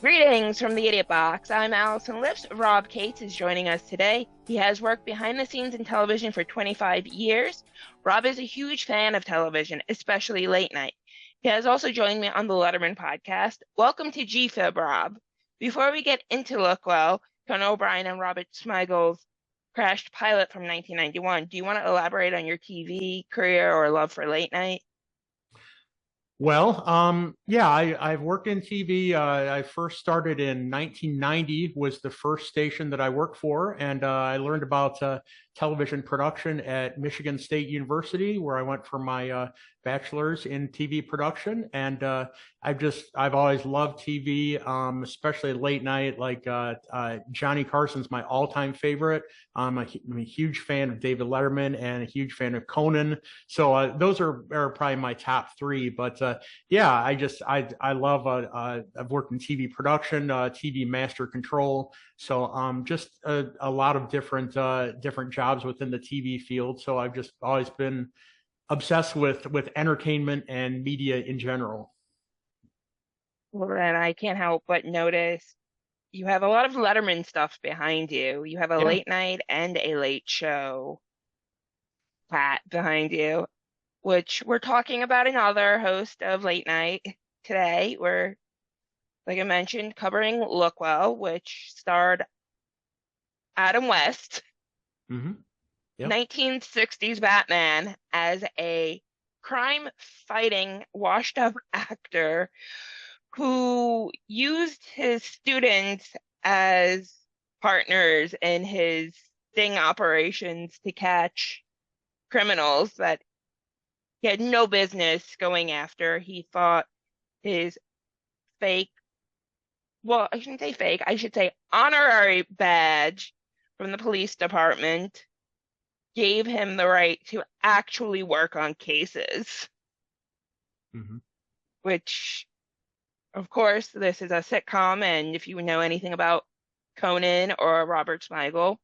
Greetings from the Idiot Box. I'm Allison Lips. Rob Cates is joining us today. He has worked behind the scenes in television for 25 years. Rob is a huge fan of television, especially late night. He has also joined me on the Letterman podcast. Welcome to GFib, Rob. Before we get into Lookwell, Conan O'Brien and Robert Smigel's crashed pilot from 1991, do you want to elaborate on your TV career or love for late night? Well, yeah, I've worked in TV. I first started in 1990 was the first station that I worked for, and I learned about television production at Michigan State University, where I went for my bachelor's in TV production. And I've always loved TV, especially late night. Like Johnny Carson's my all-time favorite. I'm a huge fan of David Letterman and a huge fan of Conan. So those are probably my top three. But yeah, I love I've worked in TV production, TV master control. So just a lot of different jobs within the TV field. So I've just always been obsessed with entertainment and media in general. Well, then I can't help but notice you have a lot of Letterman stuff behind you. You have a Yeah. late night and a late show pat behind you, which we're talking about another host of late night today. We're, like I mentioned, covering Lookwell, which starred Adam West, Hmm. Yep. 1960s Batman, as a crime-fighting, washed-up actor who used his students as partners in his sting operations to catch criminals that he had no business going after. He thought his fake, well, I shouldn't say fake, I should say honorary badge from the police department gave him the right to actually work on cases, Hmm. which, of course, this is a sitcom, and if you know anything about Conan or Robert Smigel,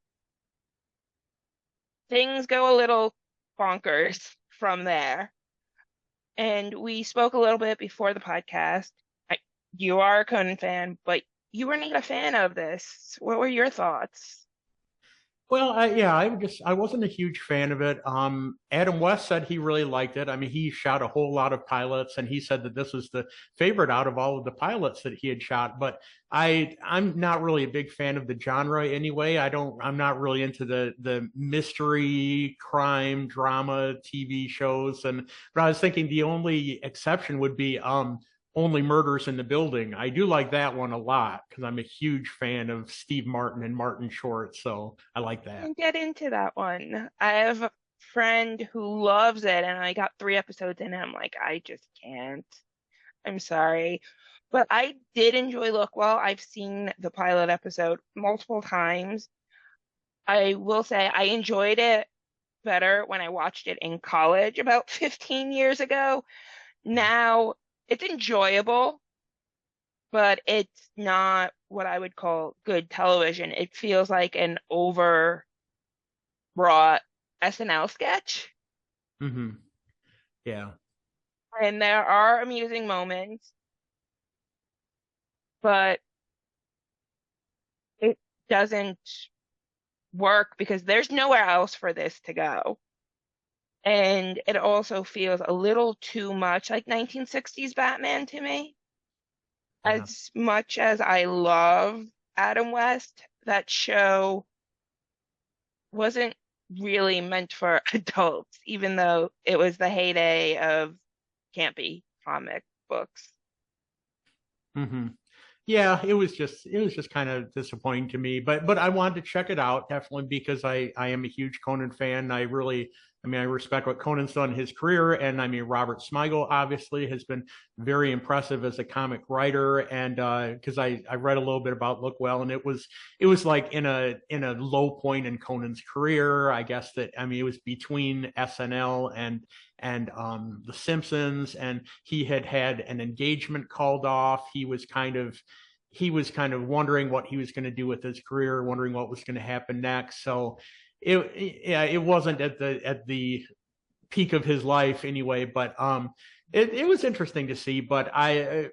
things go a little bonkers from there. And we spoke a little bit before the podcast. You are a Conan fan, but you were not a fan of this. What were your thoughts? Well, yeah, I wasn't a huge fan of it. Adam West said he really liked it. I mean, he shot a whole lot of pilots, and he said that this was the favorite out of all of the pilots that he had shot. But I'm not really a big fan of the genre anyway. I'm not really into the mystery, crime, drama TV shows. But I was thinking the only exception would be only Murders in the Building. I do like that one a lot because I'm a huge fan of Steve Martin and Martin Short, so I like that. And get into that one. I have a friend who loves it, and I got 3 episodes in, and I'm like, I just can't. I'm sorry. But I did enjoy Lookwell. I've seen the pilot episode multiple times. I will say I enjoyed it better when I watched it in college about 15 years ago. Now it's enjoyable, but it's not what I would call good television. It feels like an overwrought SNL sketch. Hmm. Yeah. And there are amusing moments, but it doesn't work because there's nowhere else for this to go. And it also feels a little too much like 1960s Batman to me. Yeah. As much as I love Adam West, that show wasn't really meant for adults, even though it was the heyday of campy comic books. Hmm. Yeah, it was just kind of disappointing to me, but I wanted to check it out definitely because I am a huge Conan fan. I respect what Conan's done in his career, and I mean Robert Smigel obviously has been very impressive as a comic writer, and because I read a little bit about Lookwell, and it was like in a low point in Conan's career, I guess that I mean it was between SNL and The Simpsons, and he had an engagement called off. He was kind of wondering what he was going to do with his career, wondering what was going to happen next. So yeah, it wasn't at the peak of his life anyway. But it was interesting to see, but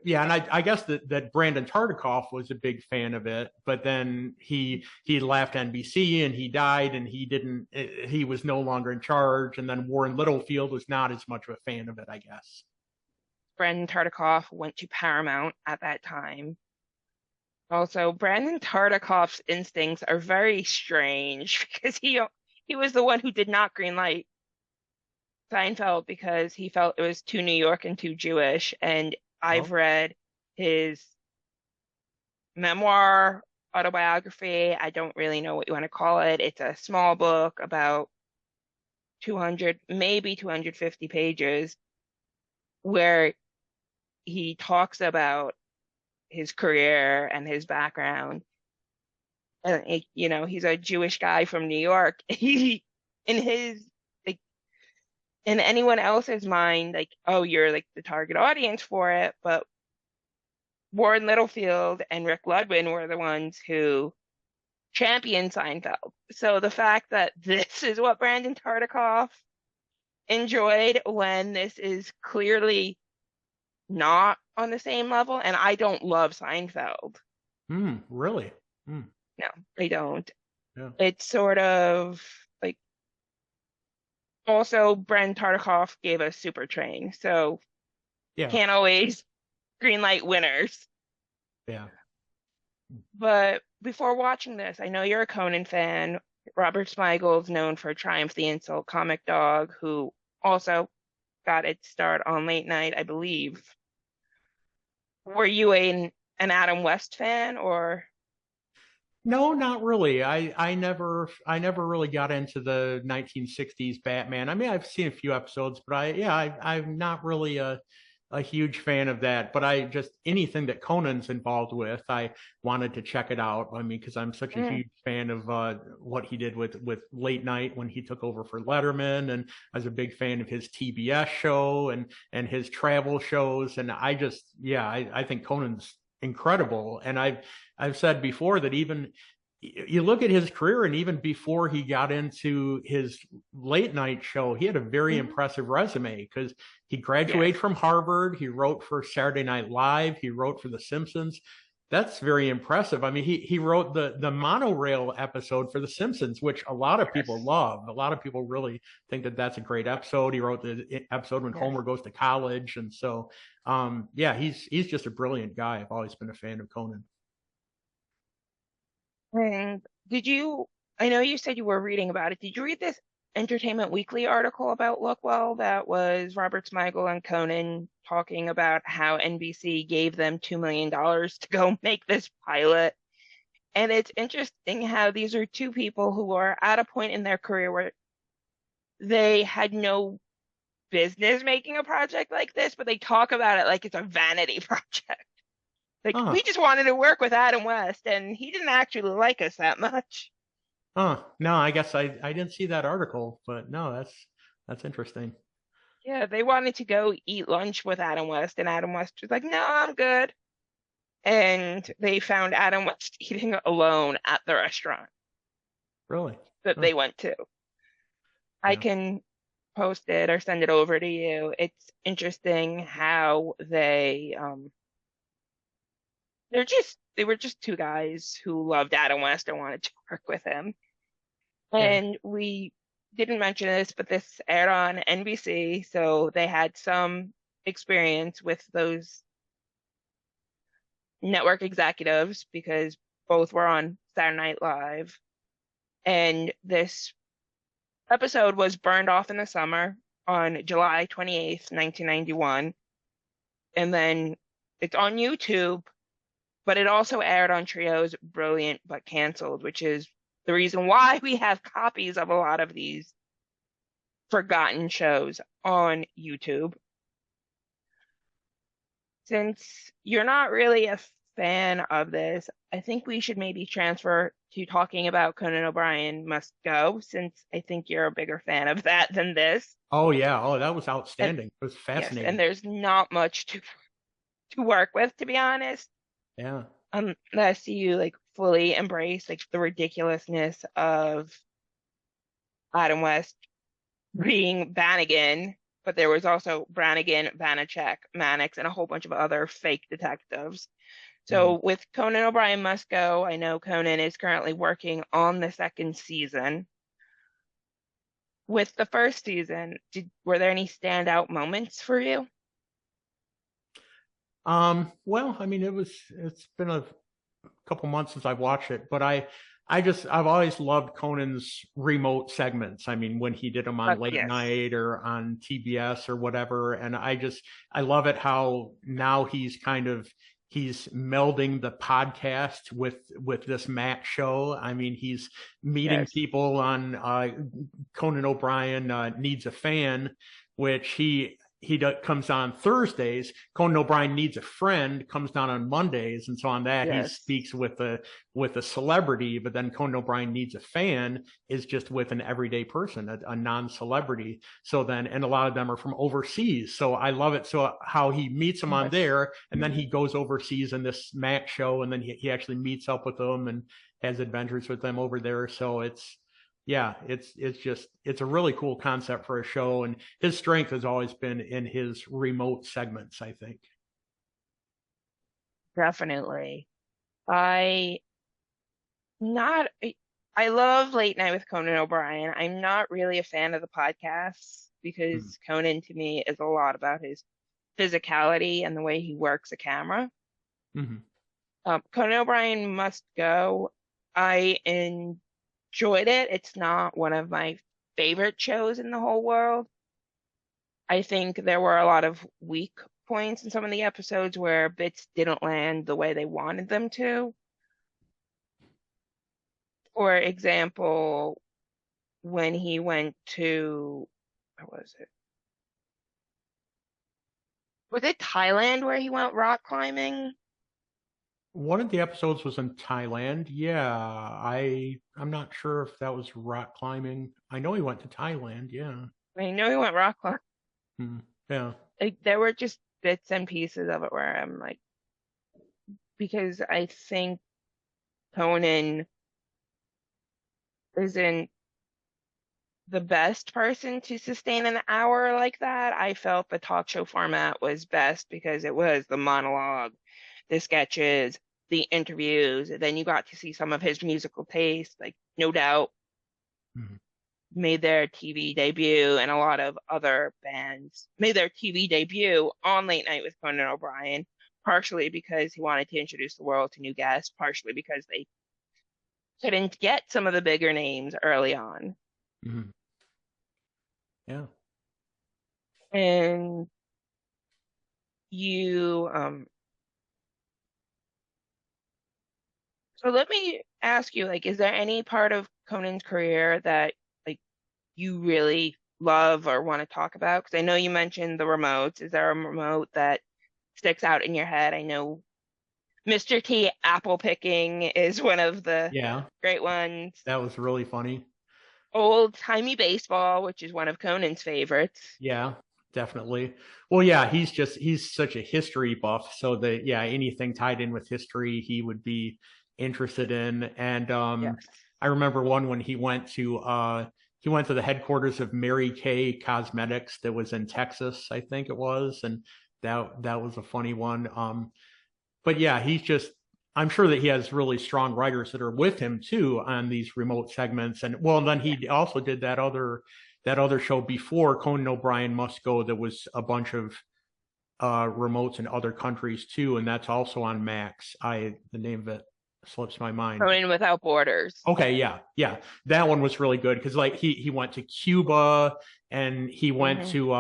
yeah, and I guess that Brandon Tartikoff was a big fan of it, but then he left NBC and he died, and he was no longer in charge, and then Warren Littlefield was not as much of a fan of it, I guess. Brandon Tartikoff went to Paramount at that time. Also, Brandon Tartikoff's instincts are very strange because he was the one who did not greenlight Seinfeld because he felt it was too New York and too Jewish. And I've Oh, read his memoir, autobiography. I don't really know what you want to call it. It's a small book about 200, maybe 250 pages, where he talks about his career and his background. And he's a Jewish guy from New York. He, in his like in anyone else's mind, like, oh, you're like the target audience for it, but Warren Littlefield and Rick Ludwin were the ones who championed Seinfeld. So the fact that this is what Brandon Tartikoff enjoyed when this is clearly not on the same level, and I don't love Seinfeld. really? Hmm, No, I don't. yeah, It's sort of like also Brandon Tartikoff gave us Super Train, so yeah, can't always greenlight winners. yeah. But before watching this, I know you're a Conan fan. Robert Smigel known for Triumph the Insult Comic Dog, who also got its start on late night, I believe. Were you an Adam West fan or No, not really. I never really got into the 1960s Batman. I mean, I've seen a few episodes, but I'm not really a huge fan of that. But I just anything that Conan's involved with, I wanted to check it out. I mean, because I'm such a mm, huge fan of what he did with late night when he took over for Letterman, and I was a big fan of his TBS show and his travel shows. And I just yeah, I think Conan's incredible. And I've said before that even you look at his career, and even before he got into his late night show, he had a very mhm. impressive resume because he graduated Yes, from Harvard. He wrote for Saturday Night Live. He wrote for The Simpsons. That's very impressive. I mean, he wrote the monorail episode for The Simpsons, which a lot of people yes, love. A lot of people really think that that's a great episode. He wrote the episode when yes. Homer goes to college, and so yeah, he's just a brilliant guy. I've always been a fan of Conan. And did you, I know you said you were reading about it. Did you read this Entertainment Weekly article about Lookwell that was Robert Smigel and Conan talking about how NBC gave them $2 million to go make this pilot? And it's interesting how these are two people who are at a point in their career where they had no business making a project like this, but they talk about it like it's a vanity project. Like, we Huh. just wanted to work with Adam West, and he didn't actually like us that much. No, I guess I didn't see that article, but no, that's interesting. Yeah, they wanted to go eat lunch with Adam West, and Adam West was like, no, I'm good. And they found Adam West eating alone at the restaurant Really? that Huh, they went to. I yeah. can post it or send it over to you. It's interesting how they were just two guys who loved Adam West and wanted to work with him. Yeah. And we didn't mention this, but this aired on NBC, so they had some experience with those network executives because both were on Saturday Night Live. And this episode was burned off in the summer on July 28th, 1991. And then it's on YouTube, but it also aired on Trio's Brilliant But Canceled, which is the reason why we have copies of a lot of these forgotten shows on YouTube. Since you're not really a fan of this, I think we should maybe transfer to talking about Conan O'Brien Must Go, since I think you're a bigger fan of that than this. Oh yeah. Oh, that was And outstanding. It was yes, and fascinating. there's not much to work with, to be honest, Yeah. unless you like fully embrace like the ridiculousness of Adam West being Bannigan. but there was also Brannigan, Vanacek, Mannix, and a whole bunch of other fake detectives. Mhm. So with Conan O'Brien Must Go, I know Conan is currently working on the second season. With the first season, were there any standout moments for you? Well, I mean, it's been a couple months since I've watched it, but I've always loved Conan's remote segments. I mean, when he did them on late Yes, night or on TBS or whatever, and I love it how now he's melding the podcast with this Mac show. I mean, he's meeting yes, people on Conan O'Brien Needs a Fan, which comes on Thursdays. Conan O'Brien Needs a Friend comes down on Mondays, and so on that he yes, speaks with a celebrity. But then Conan O'Brien Needs a Fan is just with an everyday person, a non-celebrity. So then, and a lot of them are from overseas. So I love it. So how he meets them on yes. there, and then he goes overseas in this Mac show, and then he actually meets up with them and has adventures with them over there. So it's a really cool concept for a show, and his strength has always been in his remote segments, I think. Definitely. I not I love Late Night with Conan O'Brien. I'm not really a fan of the podcasts Mm-hmm. because Conan to me is a lot about his physicality and the way he works a camera. Mm-hmm. Conan O'Brien Must Go. I enjoyed it. It's not one of my favorite shows in the whole world. I think there were a lot of weak points in some of the episodes where bits didn't land the way they wanted them to. For example, when he went to, where was it? Was it Thailand where he went rock climbing? One of the episodes was in Thailand. Yeah, I'm not sure if that was rock climbing. I know he went to Thailand. Yeah. I know he went rock climbing. Hmm. Yeah. Like, there were just bits and pieces of it where I'm like, because I think Conan isn't the best person to sustain an hour like that. I felt the talk show format was best because it was the monologue, the sketches, the interviews. Then you got to see some of his musical taste, like No Doubt Mhm. made their TV debut, and a lot of other bands made their TV debut on Late Night with Conan O'Brien, partially because he wanted to introduce the world to new guests, partially because they couldn't get some of the bigger names early on. Mhm. Yeah. And you, so let me ask you, like, is there any part of Conan's career that like you really love or want to talk about? Because I know you mentioned the remotes. Is there a remote that sticks out in your head? I know Mr. T apple picking is one of the Yeah. great ones. That was really funny. Old timey baseball, which is one of Conan's favorites. Yeah, definitely. Well, yeah, he's such a history buff, so that yeah, anything tied in with history he would be interested in. And Yes. I remember one when he went to the headquarters of Mary Kay Cosmetics that was in Texas, I think it was, and that was a funny one. But yeah, I'm sure that he has really strong writers that are with him too on these remote segments. And well, then Yeah. he also did that other show before Conan O'Brien Must Go that was a bunch of remotes in other countries too, and that's also on Max. The name of it slips my mind. Conan Without Borders. Okay, yeah, yeah, that one was really good because like he went to Cuba and he went Hmm. to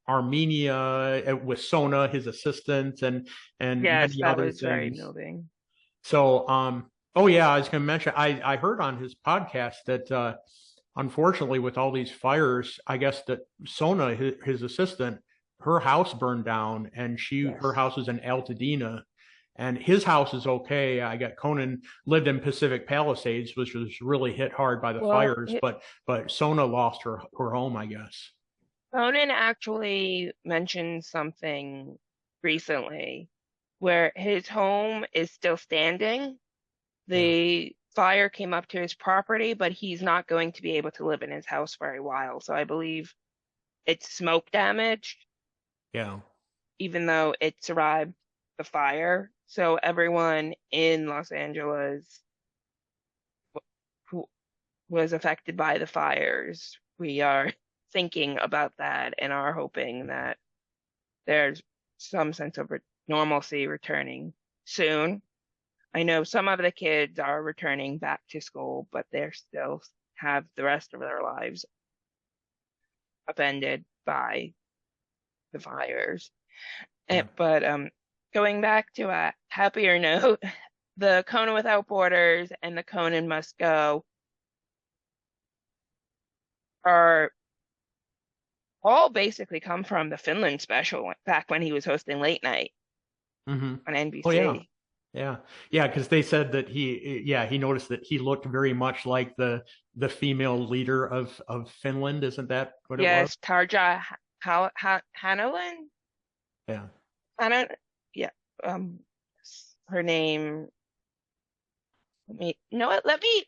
Armenia with Sona, his assistant, and Yes, many that other was very things. moving. So, oh yeah, I was going to mention, I heard on his podcast that, unfortunately, with all these fires, I guess that Sona, his assistant, her house burned down, and her Yes. house is in Altadena, and his house is okay. I got Conan lived in Pacific Palisades, which was really hit hard by the Well, fires, but Sona lost her home, I guess. Conan actually mentioned something recently where his home is still standing. Yeah. The fire came up to his property, but he's not going to be able to live in his house for a while. So I believe it's smoke damaged, Yeah. even though it survived the fire. So everyone in Los Angeles who was affected by the fires, we are thinking about that and are hoping that there's some sense of normalcy returning soon. I know some of the kids are returning back to school, but they're still have the rest of their lives upended by the fires. Yeah. But going back to a happier note, the Conan Without Borders and the Conan Must Go are all basically come from the Finland special back when he was hosting late night Hmm. on Oh yeah. NBC. Yeah. Yeah, because they said that he noticed that he looked very much like the female leader of Finland. Isn't that what it was? Yes, Tarja Hanolan? Yeah. I don't, yeah, um, her name, you know what, let me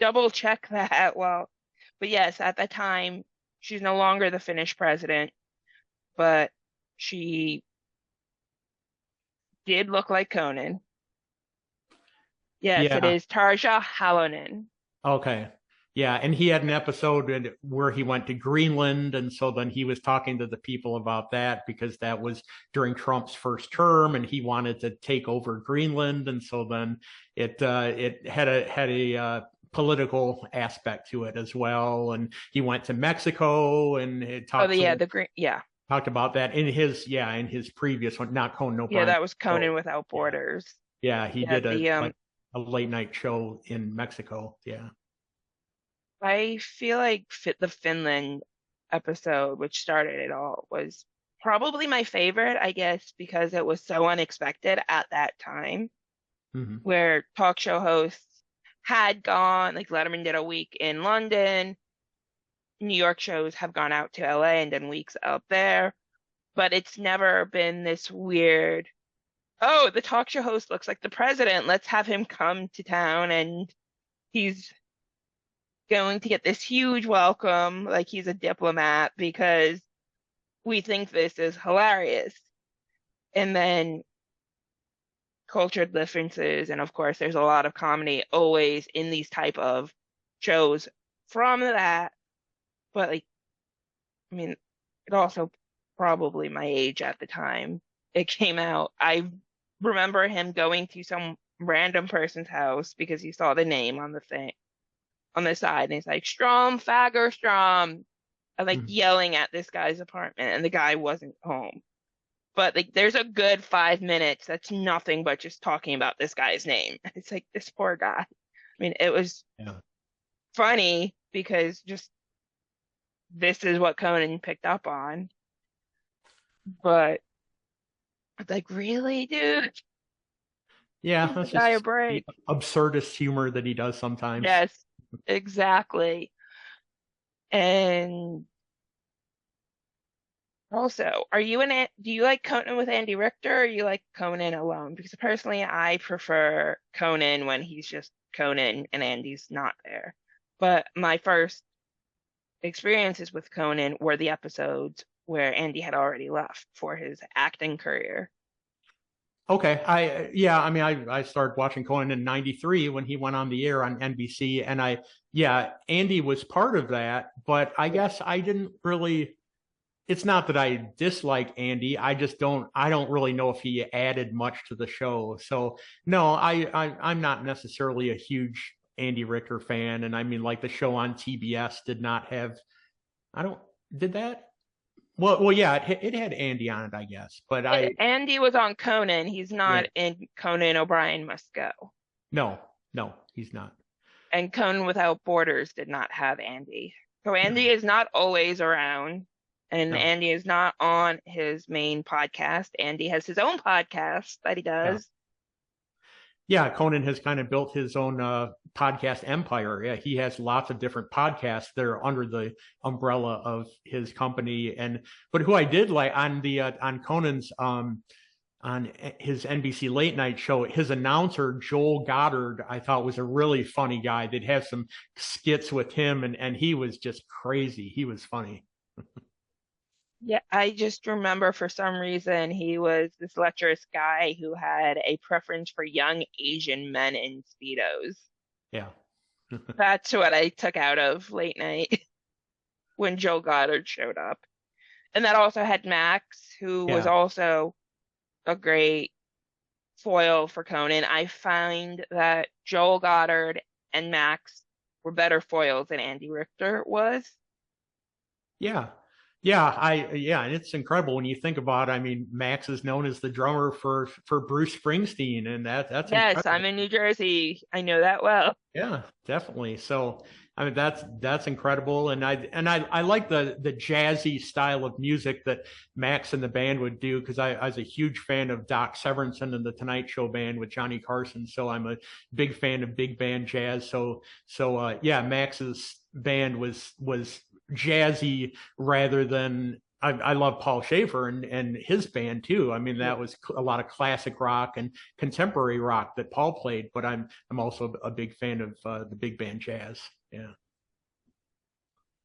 double check that. Well, but yes, at the time, she's no longer the Finnish president, but she did look like Conan. Yes, it Yeah. is Tarja Halonen. Okay. Yeah, and he had an episode where he went to Greenland, and so then he was talking to the people about that because that was during Trump's first term, and he wanted to take over Greenland, and so then it had a political aspect to it as well, and he went to Mexico and it Oh, talked so the green, yeah, talked about that in his previous one, not Conan yeah, O'Brien. that was So Conan Without yeah, Borders. yeah, he Yeah, did a late night show in Mexico. Yeah. I feel like the Finland episode, which started it all, was probably my favorite, I guess, because it was so unexpected at that time, Hmm. where talk show hosts had gone, like Letterman did a week in London, New York shows have gone out to LA and done weeks out there, but it's never been this weird, oh, the talk show host looks like the president, let's have him come to town and he's going to get this huge welcome, like he's a diplomat because we think this is hilarious. And then cultural differences, and of course, there's a lot of comedy always in these type of shows from that. But like, I mean, it also probably my age at the time it came out. I remember him going to some random person's house because he saw the name on the thing on the side, and he's like, Strom, Fagger, Strom, and like Hmm. yelling at this guy's apartment, and the guy wasn't home. But like, there's a good 5 minutes that's nothing but just talking about this guy's name. It's like this poor guy. I mean, it was Yeah. funny because just this is what Conan picked up on. But it's like, really, dude? Yeah, Give the that's guy a just the break. absurdist humor that he does sometimes. Yes, exactly. And also, do you like Conan with Andy Richter or you like Conan alone? Because personally, I prefer Conan when he's just Conan and Andy's not there. But my first experiences with Conan were the episodes where Andy had already left for his acting career. Okay, I mean I started watching Conan in '93 when he went on the air on NBC, and yeah, Andy was part of that, but I Yeah. guess I didn't really. It's not that I dislike Andy. I don't really know if he added much to the show. So no, I'm not necessarily a huge Andy Richter fan. And I mean, like the show on TBS did not have, I don't, did that? Well, yeah, it had Andy on it, I guess. But Andy was on Conan. He's yeah, not in Conan O'Brien Must Go. no, no, he's not. And Conan Without Borders did not have Andy. So Andy No, is not always around, and no, Andy is not on his main podcast. Andy has his own podcast that he yeah. does. Yeah, Conan has kind of built his own podcast empire. Yeah, he has lots of different podcasts that are under the umbrella of his company. And but who I did like on Conan's on his NBC late night show, his announcer Joel Goddard, I thought was a really funny guy. They'd have some skits with him, and he was just crazy. He was funny. Yeah, I just remember for some reason he was this lecherous guy who had a preference for young Asian men in Speedos. Yeah. That's what I took out of late night when Joel Goddard showed up. And that also had Max, who was Yeah. also a great foil for Conan. I find that Joel Goddard and Max were better foils than Andy Richter was. Yeah. Yeah, and it's incredible when you think about it. I mean, Max is known as the drummer for Bruce Springsteen, and that's Yes, incredible. I'm in New Jersey. I know that well. Yeah, definitely. So, I mean, that's incredible, and I like the jazzy style of music that Max and the band would do because I was a huge fan of Doc Severinsen and the Tonight Show band with Johnny Carson. So I'm a big fan of big band jazz. So yeah, Max's band was jazzy rather than I love Paul Schaefer and his band too. I mean, that was a lot of classic rock and contemporary rock that Paul played, but I'm also a big fan of the big band jazz. Yeah.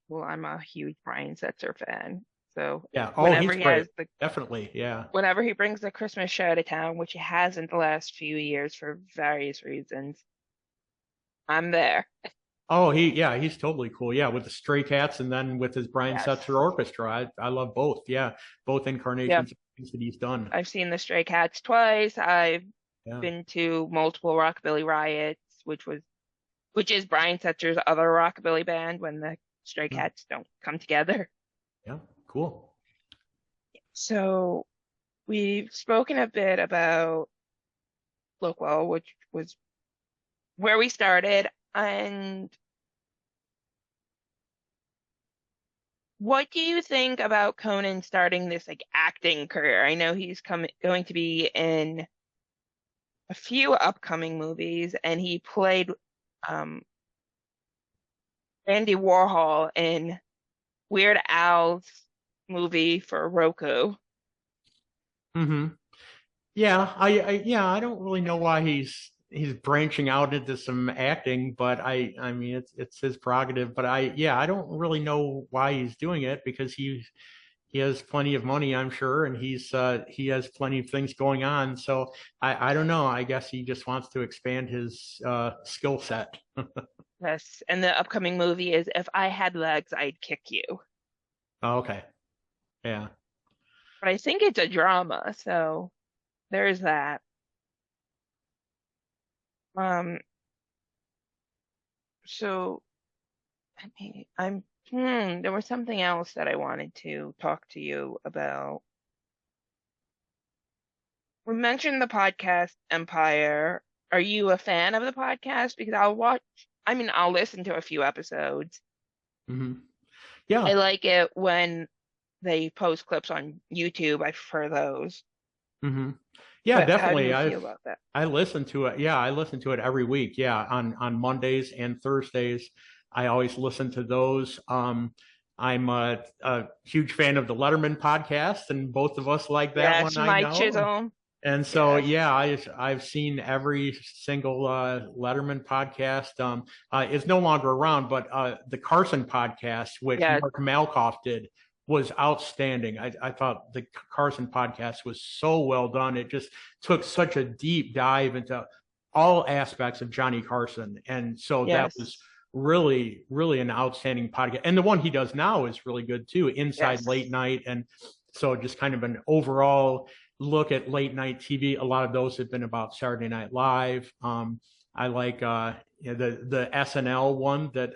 Well, I'm a huge Brian Setzer fan. So Yeah. Oh, whenever he's he great. has the Definitely. Yeah. whenever he brings the Christmas show to town, which he hasn't the last few years for various reasons, I'm there. Oh, he's totally cool. Yeah, with the Stray Cats and then with his Brian Yes. Setzer Orchestra. I love both. Yeah, both Yep. incarnations of things that he's done. I've seen the Stray Cats twice. I've Yeah. been to multiple Rockabilly Riots, which is Brian Setzer's other rockabilly band when the Stray Mm, Cats don't come together. yeah. Cool. So we've spoken a bit about Lookwell, which was where we started. And what do you think about Conan starting this like acting career? I know he's going to be in a few upcoming movies, and he played um, Andy Warhol in Weird Al's movie for Roku. Hmm. Yeah, yeah, I don't really know why he's branching out into some acting, but I mean it's his prerogative, but I don't really know why he's doing it because he has plenty of money, I'm sure, and he has plenty of things going on. So I don't know. I guess he just wants to expand his skill set. Yes, and the upcoming movie is If I Had Legs, I'd Kick You. Oh, okay. Yeah. But I think it's a drama, so there's that. Um, so I mean, there was something else that I wanted to talk to you about. We mentioned the podcast Empire. Are you a fan of the podcast? Because I'll listen to a few episodes. Hmm. I Yeah. like it when they post clips on YouTube. I prefer those. Hmm. Yeah, But how do definitely. you feel about that? I listen to it. Yeah, I listen to it every week. Yeah, on Mondays and Thursdays, I always listen to those. I'm a huge fan of the Letterman podcast, and both of us like that one. Yes, I my know. Chisholm. And so, Yes, yeah, I've seen every single Letterman podcast. It's no longer around, but the Carson podcast, which yes, Mark Malkoff did, was outstanding. I thought the Carson podcast was so well done. It just took such a deep dive into all aspects of Johnny Carson, and so that was yes, really an outstanding podcast. And the one he does now is really good too, Inside yes. Late Night, and so just kind of an overall look at late night TV. A lot of those have been about Saturday Night Live. I like the SNL one that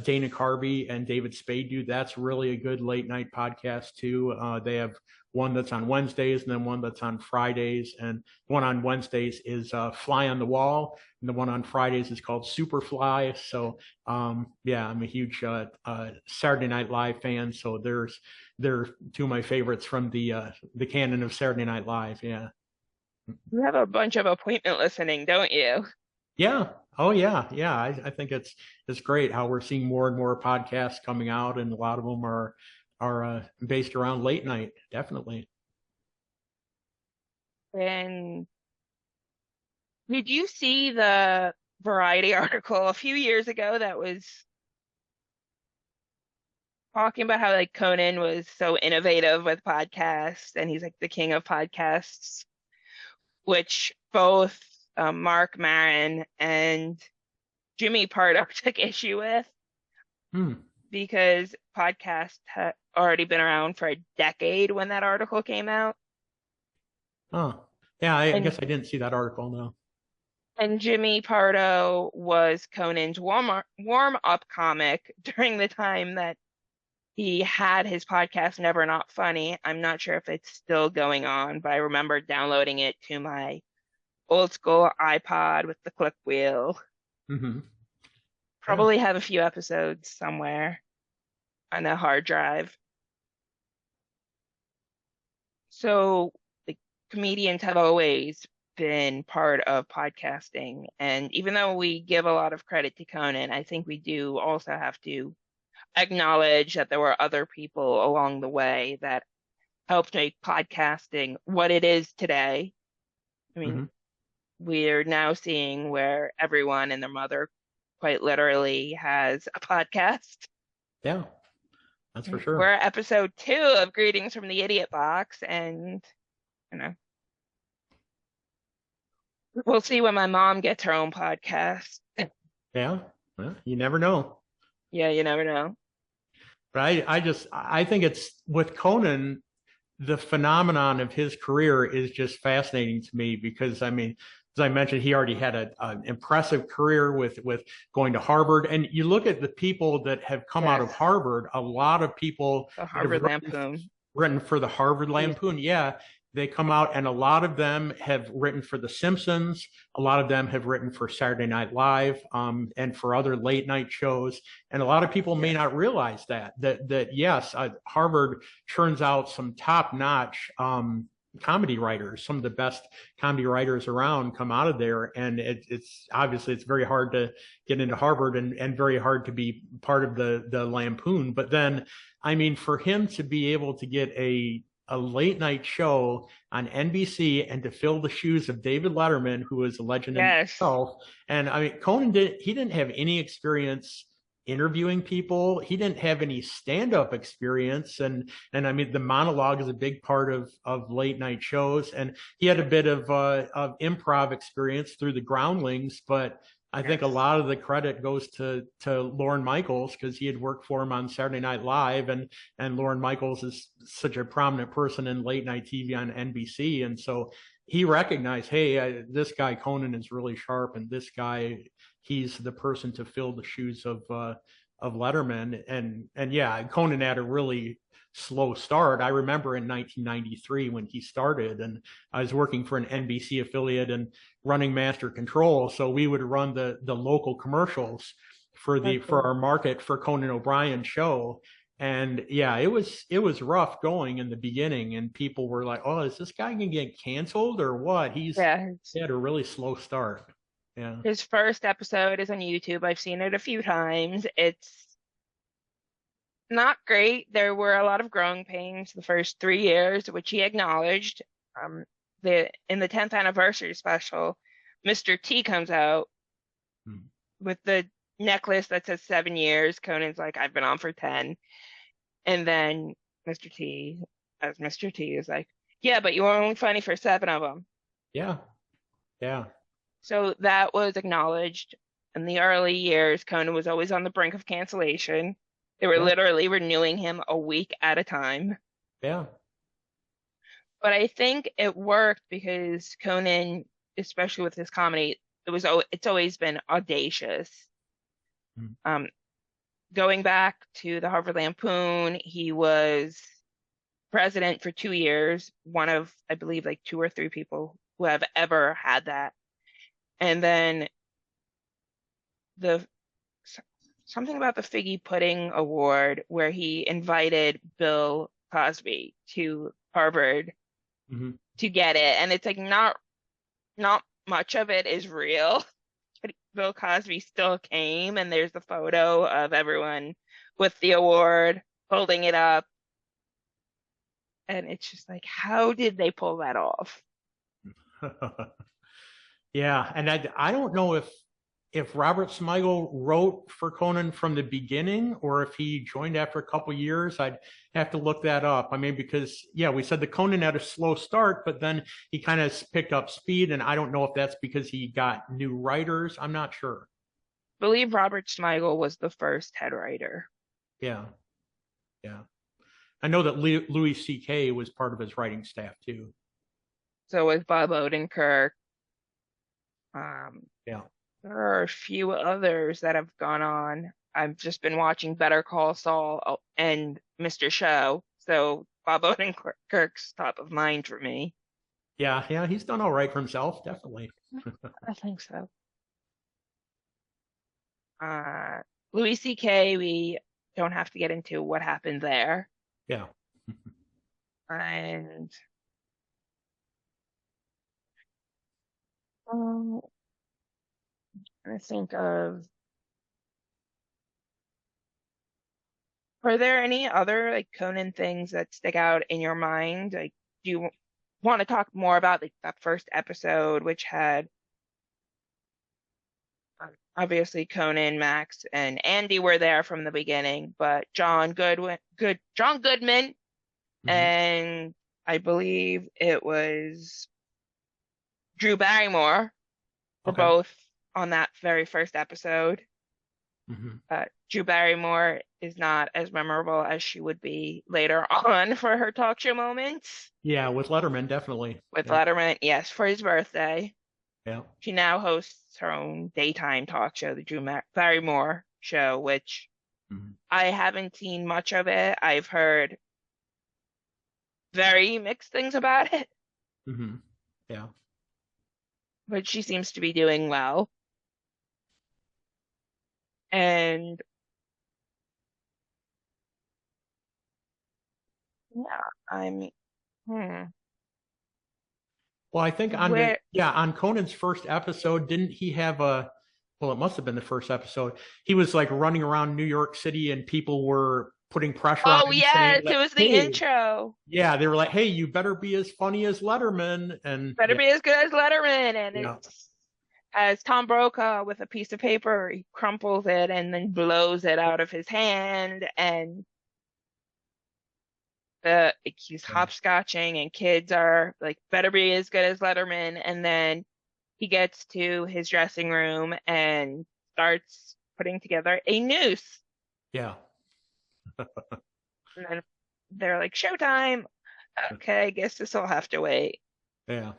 Dana Carvey and David Spade do. That's really a good late night podcast too. They have one that's on Wednesdays and then one that's on Fridays. And one on Wednesdays is Fly on the Wall, and the one on Fridays is called Superfly. So yeah, I'm a huge Saturday Night Live fan. So they're two of my favorites from the canon of Saturday Night Live. Yeah. You have a bunch of appointment listening, don't you? Yeah. Oh yeah. Yeah. I think it's great how we're seeing more and more podcasts coming out, and a lot of them are based around late night. Definitely. And did you see the Variety article a few years ago that was talking about how like Conan was so innovative with podcasts and he's like the king of podcasts, which both Mark Maron and Jimmy Pardo took issue with Hmm. because podcasts had already been around for a decade when that article came out. Oh, yeah. I And guess I didn't see that article. No. and Jimmy Pardo was Conan's warm up comic during the time that he had his podcast Never Not Funny. I'm not sure if it's still going on, but I remember downloading it to my old school iPod with the click wheel. Hmm. Yeah. Probably have a few episodes somewhere on a hard drive. So the comedians have always been part of podcasting. And even though we give a lot of credit to Conan, I think we do also have to acknowledge that there were other people along the way that helped make podcasting what it is today. I mean, Hmm. we're now seeing where everyone and their mother quite literally has a podcast. Yeah, that's for We're sure. at episode 2 of Greetings from the Idiot Box, and you know, we'll see when my mom gets her own podcast. Yeah. Well, you never know. Yeah, you never know. But I think it's with Conan, the phenomenon of his career is just fascinating to me because I mean, as I mentioned, he already had an impressive career with going to Harvard. And you look at the people that have come out of Yes, Harvard, a lot of people the that have Harvard Lampoon. written for the Harvard Yeah. Lampoon. Yeah, they come out, and a lot of them have written for The Simpsons. A lot of them have written for Saturday Night Live, and for other late night shows. And a lot of people may Yes. not realize that yes, Harvard churns out some top notch comedy writers. Some of the best comedy writers around come out of there, and it's obviously it's very hard to get into Harvard and very hard to be part of the Lampoon. But then, I mean, for him to be able to get a late night show on NBC and to fill the shoes of David Letterman, who is a legend in Yes. himself. And I mean, he didn't have any experience interviewing people. He didn't have any stand-up experience. And I mean, the monologue is a big part of late night shows. And he had a bit of improv experience through the Groundlings, but I think a Yes. lot of the credit goes to Lorne Michaels because he had worked for him on Saturday Night Live, and Lorne Michaels is such a prominent person in late night TV on NBC, and so he recognized, hey, this guy Conan is really sharp, and this guy, he's the person to fill the shoes of Letterman, and yeah, Conan had a really slow start. I remember in 1993 when he started, and I was working for an NBC affiliate and running master control, so we would run the local commercials for Okay. our market for Conan O'Brien's show. And yeah, it was rough going in the beginning, and people were like, "Oh, is this guy gonna get canceled or what?" Yeah. He had a really slow start. Yeah, His first episode is on YouTube. I've seen it a few times. It's not great. There were a lot of growing pains the first 3 years, which he acknowledged. Um, in the 10th anniversary special, Mr. T comes out mm. with the necklace that says 7 years. Conan's like, I've been on for 10. And then Mr. T, as Mr. T, is like, yeah, but you were only funny for 7 of them. Yeah, yeah, So that was acknowledged. In the early years, Conan was always on the brink of cancellation. They were yeah, literally renewing him a week at a time. yeah. But I think it worked because Conan, especially with his comedy, it's always been audacious. Mm. Um, Going back to the Harvard Lampoon, he was president for 2 years, one of, I believe, like two or three people who have ever had that. And then the something about the Figgy Pudding Award, where he invited Bill Cosby to Harvard Hmm. to get it, and it's like not much of it is real. But Bill Cosby still came, and there's the photo of everyone with the award holding it up, and it's just like, how did they pull that off? Yeah, and I don't know if if Robert Smigel wrote for Conan from the beginning or if he joined after a couple years. I'd have to look that up. I mean, because yeah, we said the Conan had a slow start, but then he kind of picked up speed, and I don't know if that's because he got new writers. I'm not sure. I believe Robert Smigel was the first head writer. Yeah, yeah. I know that Louis C.K. was part of his writing staff too. So was Bob Odenkirk. Um, Yeah. there are a few others that have gone on. I've just been watching Better Call Saul and Mr. Show, so Bob Odenkirk's top of mind for me. Yeah, yeah, he's done all right for himself, definitely. I think so. Uh, Louis C.K., we don't have to get into what happened there. Yeah. And um, I think of, are there any other like Conan things that stick out in your mind? Like, do you want to talk more about like that first episode, which had obviously Conan, Max, and Andy were there from the beginning, but John Goodman, Hmm. and I believe it was Drew Barrymore were Okay. both on that very first episode. Hmm. Drew Barrymore is not as memorable as she would be later on for her talk show moments Yeah, with Letterman, definitely. with Yeah. Letterman. Yes, for his birthday. Yeah. She now hosts her own daytime talk show, the Barrymore Show, which Hmm. I haven't seen much of it. I've heard very mixed things about it, Hmm. Yeah. but she seems to be doing well. And yeah, I'm hmm, Well, I think on the where yeah, on Conan's first episode, didn't he have a well, it must have been the first episode. He was like running around New York City and people were putting pressure on oh him saying yes, it like, was the "Hey, intro. yeah, they were like, "Hey, you better be as funny as Letterman." And Better yeah, be as good as Letterman. And yeah, it's as Tom Brokaw with a piece of paper, he crumples it and then blows it out of his hand. And he's yeah, hopscotching, and kids are like, better be as good as Letterman. And then he gets to his dressing room and starts putting together a noose. yeah, And then they're like, showtime. Okay, I guess this will have to wait. yeah.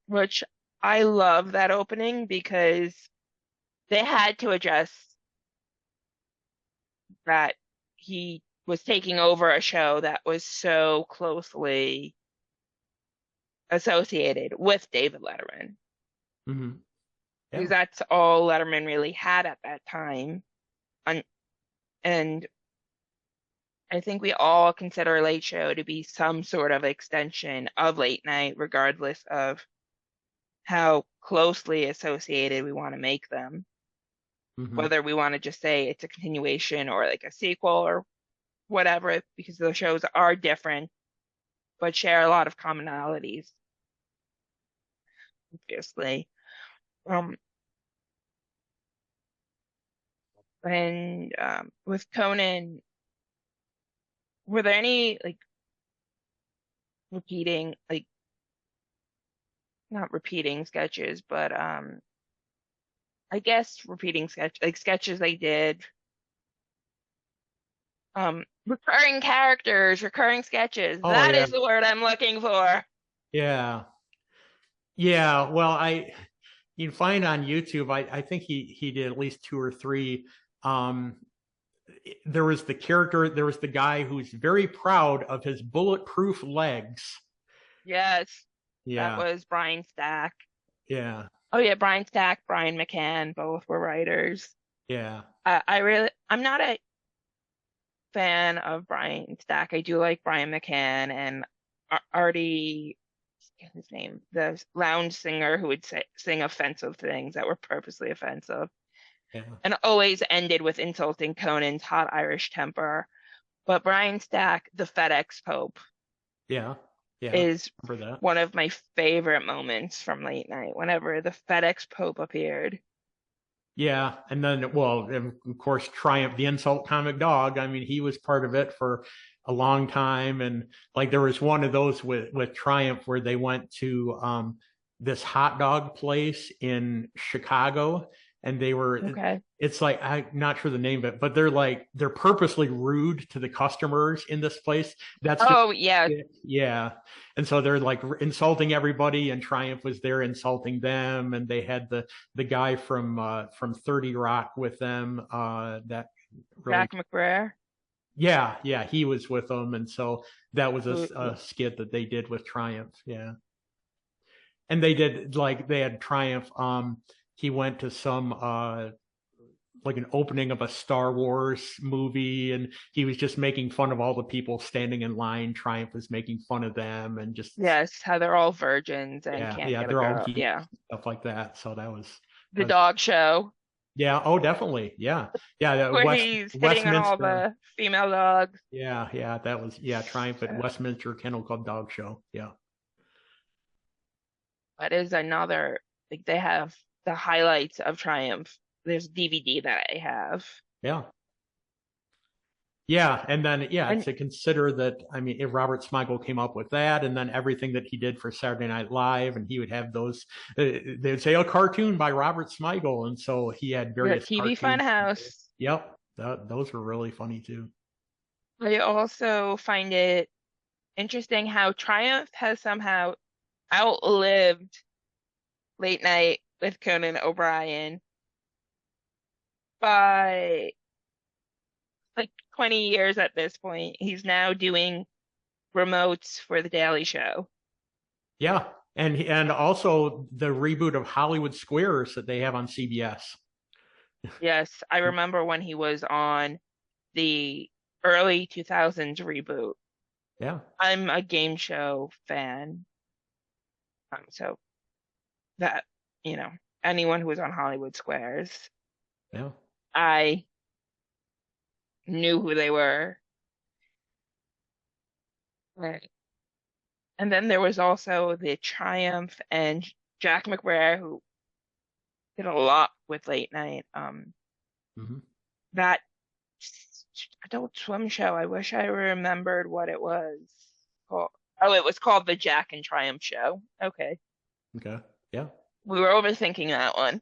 Which I love that opening because they had to address that he was taking over a show that was so closely associated with David Letterman, Hmm. because Yeah. that's all Letterman really had at that time. And, and I think we all consider Late Show to be some sort of extension of late night, regardless of how closely associated we want to make them. Hmm. Whether we want to just say it's a continuation or like a sequel or whatever, because the shows are different but share a lot of commonalities, obviously. Um, and with Conan, were there any like repeating, like not repeating sketches, but I guess repeating sketches they did, recurring characters, recurring sketches. Oh That yeah, is the word I'm looking for. yeah, yeah. Well, you can find on YouTube. I think he did at least two or three. Um, there was the character. There was the guy who's very proud of his bulletproof legs. Yes, that Yeah, was Brian Stack. yeah, Oh yeah, Brian Stack, Brian McCann, both were writers. yeah. I'm not a fan of Brian Stack. I do like Brian McCann and Artie, his name, the lounge singer who would sing offensive things that were purposely offensive Yeah. and always ended with insulting Conan's hot Irish temper. But Brian Stack, the FedEx Pope, Yeah. Yeah, is remember that. one of my favorite moments from late night, whenever the FedEx Pope appeared. Yeah, and then, well, and of course, Triumph, the insult comic dog. I mean, he was part of it for a long time, and like there was one of those with Triumph where they went to this hot dog place in Chicago, and they were. Okay. It's like I'm not sure the name of it, but they're purposely rude to the customers in this place. That's just Oh, yeah. yeah, and so they're like insulting everybody, and Triumph was there insulting them, and they had the guy from 30 Rock with them. That really, Jack McBrayer. yeah, he was with them, and so that was Ooh. a skit that they did with Triumph. Yeah, and they did like they had Triumph. He went to some like an opening of a Star Wars movie, and he was just making fun of all the people standing in line. Triumph was making fun of them, and just Yes, how they're all virgins and yeah, can't yeah, get a they're all girl. geeks, Yeah. stuff like that. So The that was dog show yeah, oh, definitely, yeah, yeah. where he's hitting on all Westminster, the female dogs. yeah, that was yeah, Triumph at Westminster Kennel Club Dog Show. Yeah, That is another, like they have the highlights of Triumph. There's DVD that I have. yeah. Yeah, and then yeah, And to consider that, I mean, if Robert Smigel came up with that, and then everything that he did for Saturday Night Live, and he would have those, they'd say a cartoon by Robert Smigel, and so he had the various TV cartoons. Funhouse. Yep, those were really funny too. I also find it interesting how Triumph has somehow outlived Late Night with Conan O'Brien by like 20 years at this point. He's now doing remotes for The Daily Show. Yeah, and also the reboot of Hollywood Squares that they have on CBS. Yes, I remember when he was on the early 2000s reboot. Yeah, I'm a game show fan, so that, you know, anyone who was on Hollywood Squares, yeah. I knew who they were. Right. And then there was also the Triumph and Jack McBrayer, who did a lot with late night. Hmm. That Adult Swim show, I wish I remembered what it was called. Oh, it was called the Jack and Triumph Show. Okay. Okay, yeah. We were overthinking that one,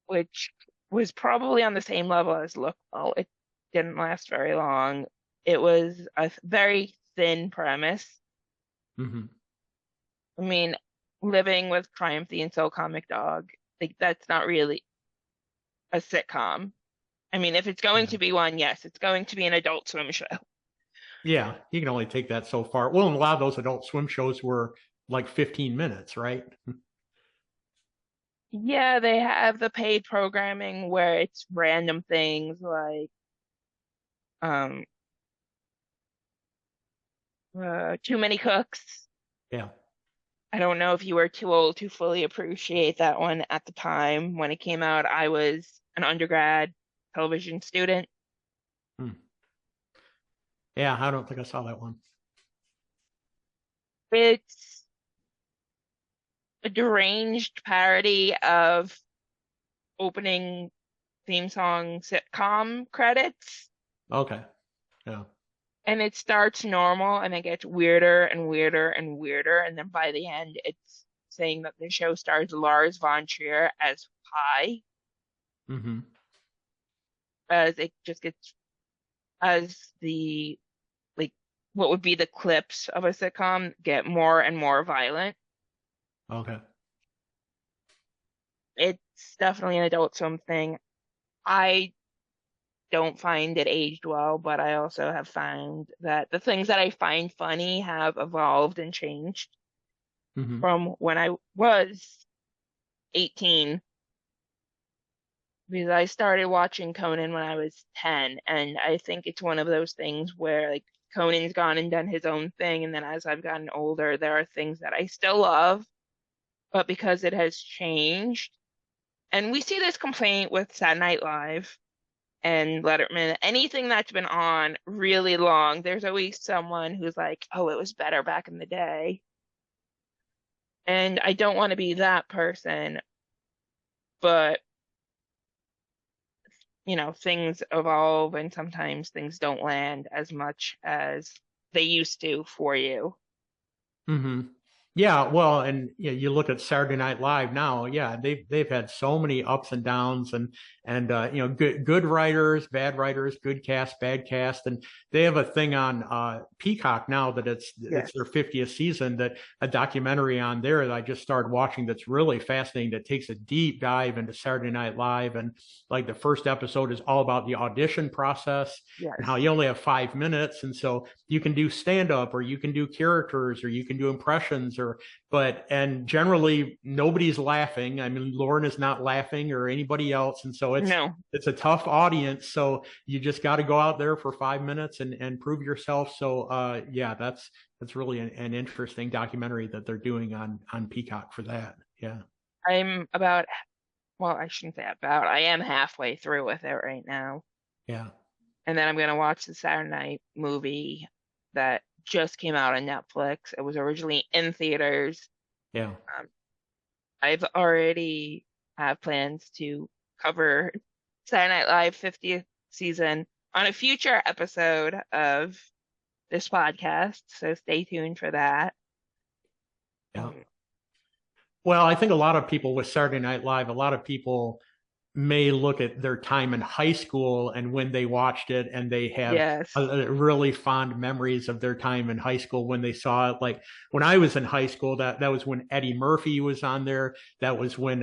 which was probably on the same level as Lookwell. It didn't last very long. It was a very thin premise. Hmm. I mean, living with Triumph the Insult Comic Dog, like that's not really a sitcom. I mean, if it's going Yeah. to be one, yes, it's going to be an Adult Swim show. Yeah, you can only take that so far. Well, and a lot of those Adult Swim shows were like 15 minutes, right? Yeah, they have the paid programming where it's random things like um Too Many Cooks. Yeah. I don't know if you were too old to fully appreciate that one at the time when it came out. I was an undergrad television student. Hmm. Yeah, I don't think I saw that one. It's a deranged parody of opening theme song sitcom credits. Okay. Yeah. And it starts normal and it gets weirder and weirder and weirder. And then by the end, it's saying that the show stars Lars von Trier as Pi, Hmm. as it just gets, as the, like, what would be the clips of a sitcom get more and more violent. Okay. It's definitely an Adult Swim thing. I don't find it aged well, but I also have found that the things that I find funny have evolved and changed Hmm. from when I was 18, because I started watching Conan when I was 10, and I think it's one of those things where like Conan's gone and done his own thing, and then as I've gotten older, there are things that I still love, but because it has changed, and we see this complaint with Saturday Night Live and Letterman, anything that's been on really long, there's always someone who's like, oh, it was better back in the day. And I don't want to be that person, but things evolve and sometimes things don't land as much as they used to for you. Hmm. Yeah, well, and you look at Saturday Night Live now. Yeah, they've had so many ups and downs, and good writers, bad writers, good cast, bad cast, and they have a thing on Peacock now that it's their Yes. 50th season, that a documentary on there that I just started watching that's really fascinating, that takes a deep dive into Saturday Night Live. And like the first episode is all about the audition process and how Yes. you only have 5 minutes, and so you can do stand up, or you can do characters, or you can do impressions, or and generally nobody's laughing. I mean, Lauren is not laughing, or anybody else, and so No, it's a tough audience. So you just got to go out there for 5 minutes and prove yourself. So yeah, that's really an interesting documentary that they're doing on Peacock for that. Yeah. I'm about, well, I shouldn't say about, I am halfway through with it right now. Yeah. And then I'm going to watch the Saturday night movie that just came out on Netflix. It was originally in theaters. Yeah. Um, I've already have plans to cover Saturday Night Live 50th season on a future episode of this podcast, so stay tuned for that. Yeah. Um, Well, I think a lot of people with Saturday Night Live, a lot of people may look at their time in high school and when they watched it, and they have yes, really fond memories of their time in high school when they saw it. Like when I was in high school, that was when Eddie Murphy was on there. That was when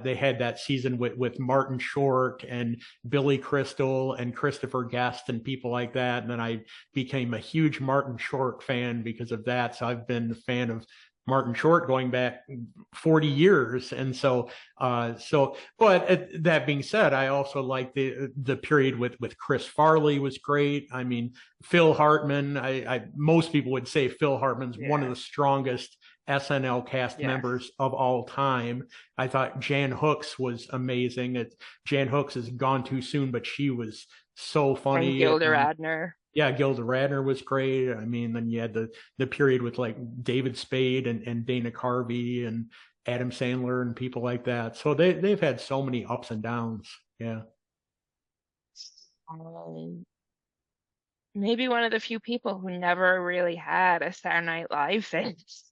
they had that season with Martin Short and Billy Crystal and Christopher Guest and people like that. And then I became a huge Martin Short fan because of that. So I've been a fan of Martin Short going back 40 years. And but that being said, I also like the period with Chris Farley was great. I mean, Phil Hartman. Most people would say Phil Hartman's one of yeah, the strongest SNL cast yes. members of all time. I thought Jan Hooks was amazing. Jan Hooks is gone too soon, but she was so And funny. Gilda Radner. Yeah, Gilda Radner was great. I mean, then you had the period with like David Spade and Dana Carvey and Adam Sandler and people like that. So they've had so many ups and downs. Yeah. Um, Maybe one of the few people who never really had a Saturday Night Live phase.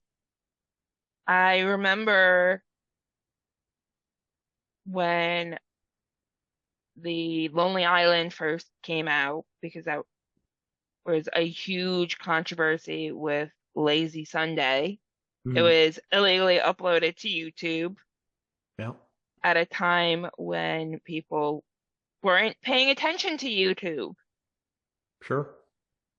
I remember when the Lonely Island first came out, because that was a huge controversy with Lazy Sunday. It Mm, was illegally uploaded to YouTube yeah. at a time when people weren't paying attention to YouTube. Sure.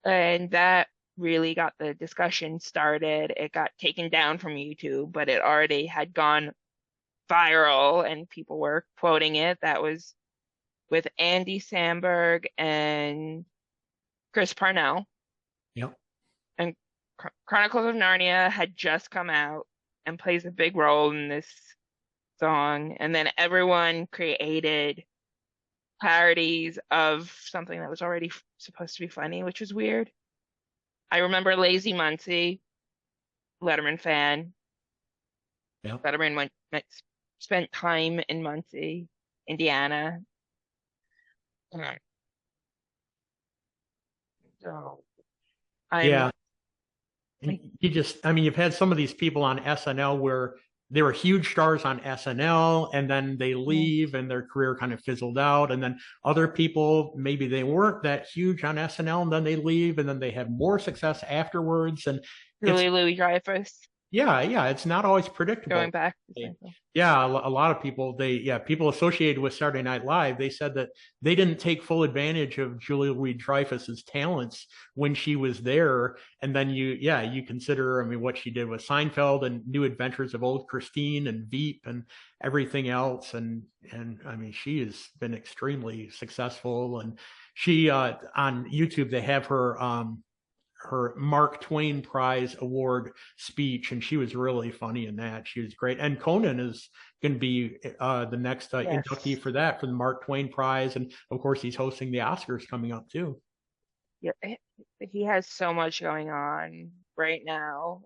And that really got the discussion started. It got taken down from YouTube, but it already had gone viral and people were quoting it. That was with Andy Samberg and Chris Parnell. Yeah. And Chronicles of Narnia had just come out and plays a big role in this song. And then everyone created parodies of something that was already supposed to be funny, which was weird. I remember Lazy Muncie, Letterman fan. Yeah. Spent time in Muncie, Indiana. Mm. So I'm Yeah. And I mean, you've had some of these people on SNL where they were huge stars on SNL, and then they mm, leave and their career kind of fizzled out. And then other people, maybe they weren't that huge on SNL, and then they leave and then they have more success afterwards. And it's, Julie Louis Dreyfus yeah, it's not always going predictable. back to Seinfeld. Yeah, a lot of people, people associated with Saturday Night Live, they said that they didn't take full advantage of Julia Louis-Dreyfus's talents when she was there. And then you consider, I mean, what she did with Seinfeld and New Adventures of Old Christine and Veep and everything else. And I mean, she has been extremely successful. And she on YouTube, they have her Mark Twain Prize Award speech, and she was really funny in that. She was great. And Conan is going to be the next inductee Yes. for that, for the Mark Twain Prize, and of course he's hosting the Oscars coming up too. Yeah, he has so much going on right now.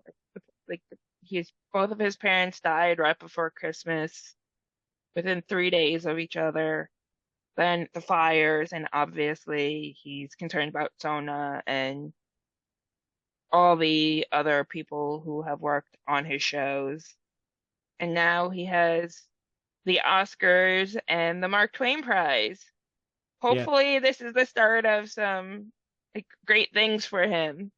Like he's both of his parents died right before Christmas, within 3 days of each other. Then the fires, and obviously he's concerned about Sona and all the other people who have worked on his shows. And now he has the Oscars and the Mark Twain Prize. Yeah, Hopefully, this is the start of some like, great things for him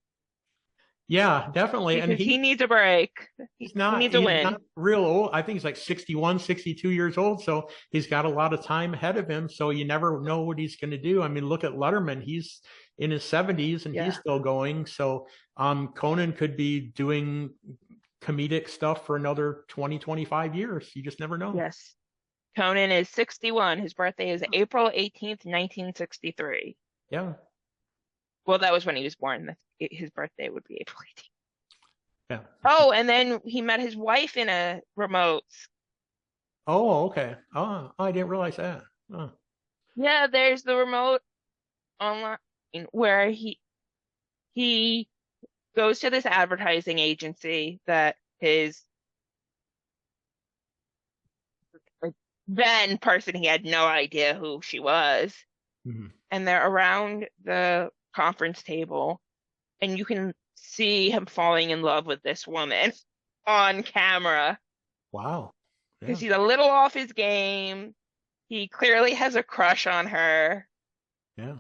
yeah, definitely. And because he needs a break. He needs a he's win. not real old. I think he's like 61, 62 years old. So he's got a lot of time ahead of him. So you never know what he's going to do. I mean, look at Letterman. He's in his 70s and he's Yeah. still going. So Conan could be doing comedic stuff for another 20, 25 years. You just never know. Yes. Conan is 61. His birthday is April 18th, 1963. Yeah. Well, that was when he was born. His birthday would be April 18th. Yeah. Oh, and then he met his wife in a remote. Oh, okay. Oh, I didn't realize that. Oh, Yeah, there's the remote online where he goes to this advertising agency that his like, then person he had no idea who she was, mhm. and they're around the conference table, and you can see him falling in love with this woman on camera Wow. because Yeah. he's a little off his game. He clearly has a crush on her. Yeah.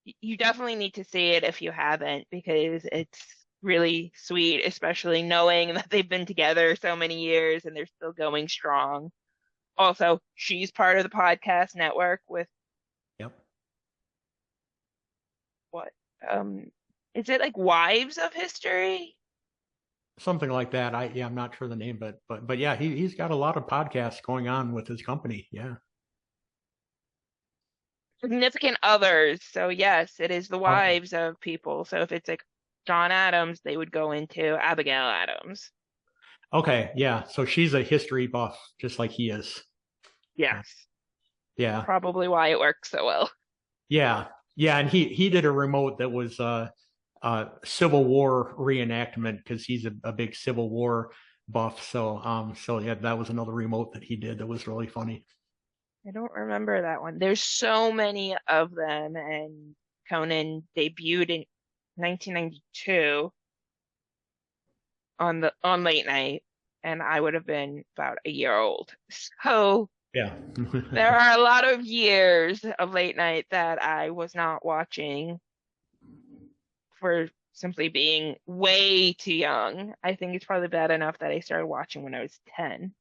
You definitely need to see it if you haven't because it's really sweet, especially knowing that they've been together so many years and they're still going strong. Also, she's part of the podcast network with Yep. what? Um, is it like Wives of History? Something like that. I'm not sure the name, but yeah, he's got a lot of podcasts going on with his company. Yeah. Significant Others. So yes, it is the Okay. wives of people. So if it's like John Adams, they would go into Abigail Adams. Okay. Yeah. So she's a history buff, just like he is. Yeah. Yes, Yeah. probably why it works so well. Yeah. Yeah. And he did a remote that was Civil War reenactment because he's a big Civil War buff. So yeah, that was another remote that he did that was really funny. I don't remember that one. There's so many of them, and Conan debuted in 1992 on late night, and I would have been about a year old. So Yeah. there are a lot of years of late night that I was not watching for simply being way too young. I think it's probably bad enough that I started watching when I was 10.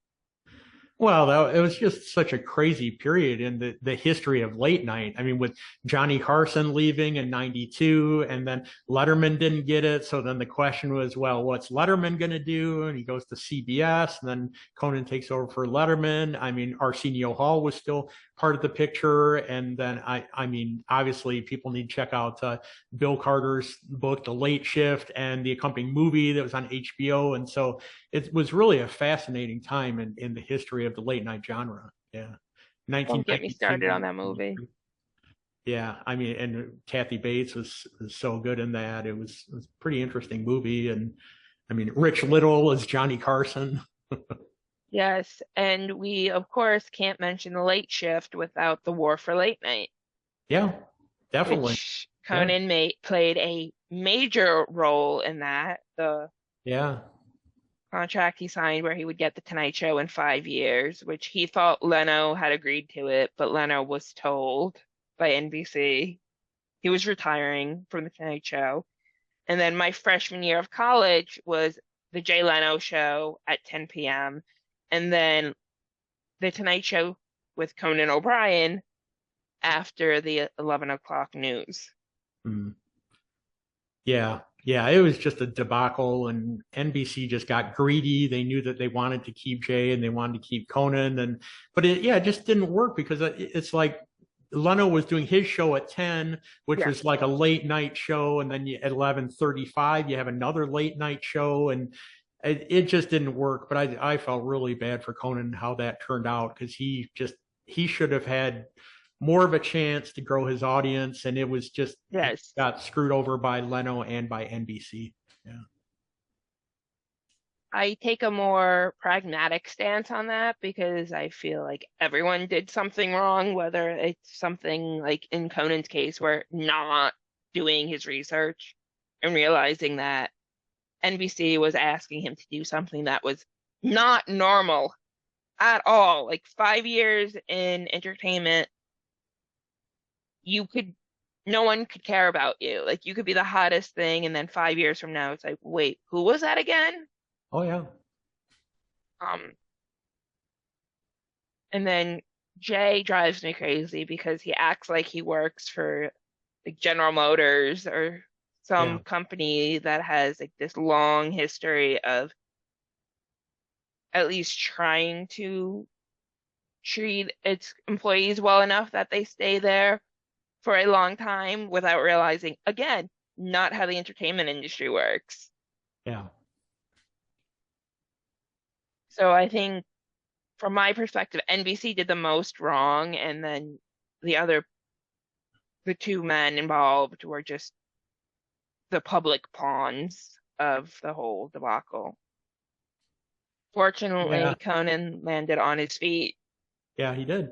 Well, it was just such a crazy period in the history of late night. I mean, with Johnny Carson leaving in '92, and then Letterman didn't get it. So then the question was, well, what's Letterman going to do? And he goes to CBS, and then Conan takes over for Letterman. I mean, Arsenio Hall was still part of the picture. And then I mean, obviously people need to check out Bill Carter's book, The Late Shift, and the accompanying movie that was on HBO. And so it was really a fascinating time in the history of the late night genre. Yeah. Don't get me started on 1992. that movie. Yeah. I mean, and Kathy Bates was so good in that. It was a pretty interesting movie. And I mean, Rich Little as Johnny Carson. Yes, and we of course can't mention the late shift without the War for Late Night, Yeah, definitely. which Yeah. Conan played a major role in that. The Yeah. contract he signed where he would get the Tonight Show in 5 years, which he thought Leno had agreed to it, but Leno was told by NBC he was retiring from the Tonight Show. And then my freshman year of college was the Jay Leno show at 10 p.m. and then the Tonight Show with Conan O'Brien after the 11 o'clock news. Mm. Yeah. Yeah. It was just a debacle, and NBC just got greedy. They knew that they wanted to keep Jay and they wanted to keep Conan. But it just didn't work because it's like Leno was doing his show at 10, which Yeah. was like a late night show, and then at 11:35 you have another late night show, and it just didn't work. But I felt really bad for Conan how that turned out, because he should have had more of a chance to grow his audience, and it was just he Yes. got screwed over by Leno and by NBC. Yeah. I take a more pragmatic stance on that because I feel like everyone did something wrong, whether it's something like in Conan's case, where not doing his research and realizing that NBC was asking him to do something that was not normal at all. Like 5 years in entertainment, you could, no one could care about you. Like you could be the hottest thing, and then 5 years from now, it's like, wait, who was that again? Oh yeah. Um, And then Jay drives me crazy because he acts like he works for like General Motors or some Yeah. company that has like this long history of at least trying to treat its employees well enough that they stay there for a long time without realizing, again, not how the entertainment industry works. Yeah. So I think from my perspective, NBC did the most wrong, and then the two men involved were just the public pawns of the whole debacle. Yeah. Fortunately, Conan landed on his feet. Yeah, he did.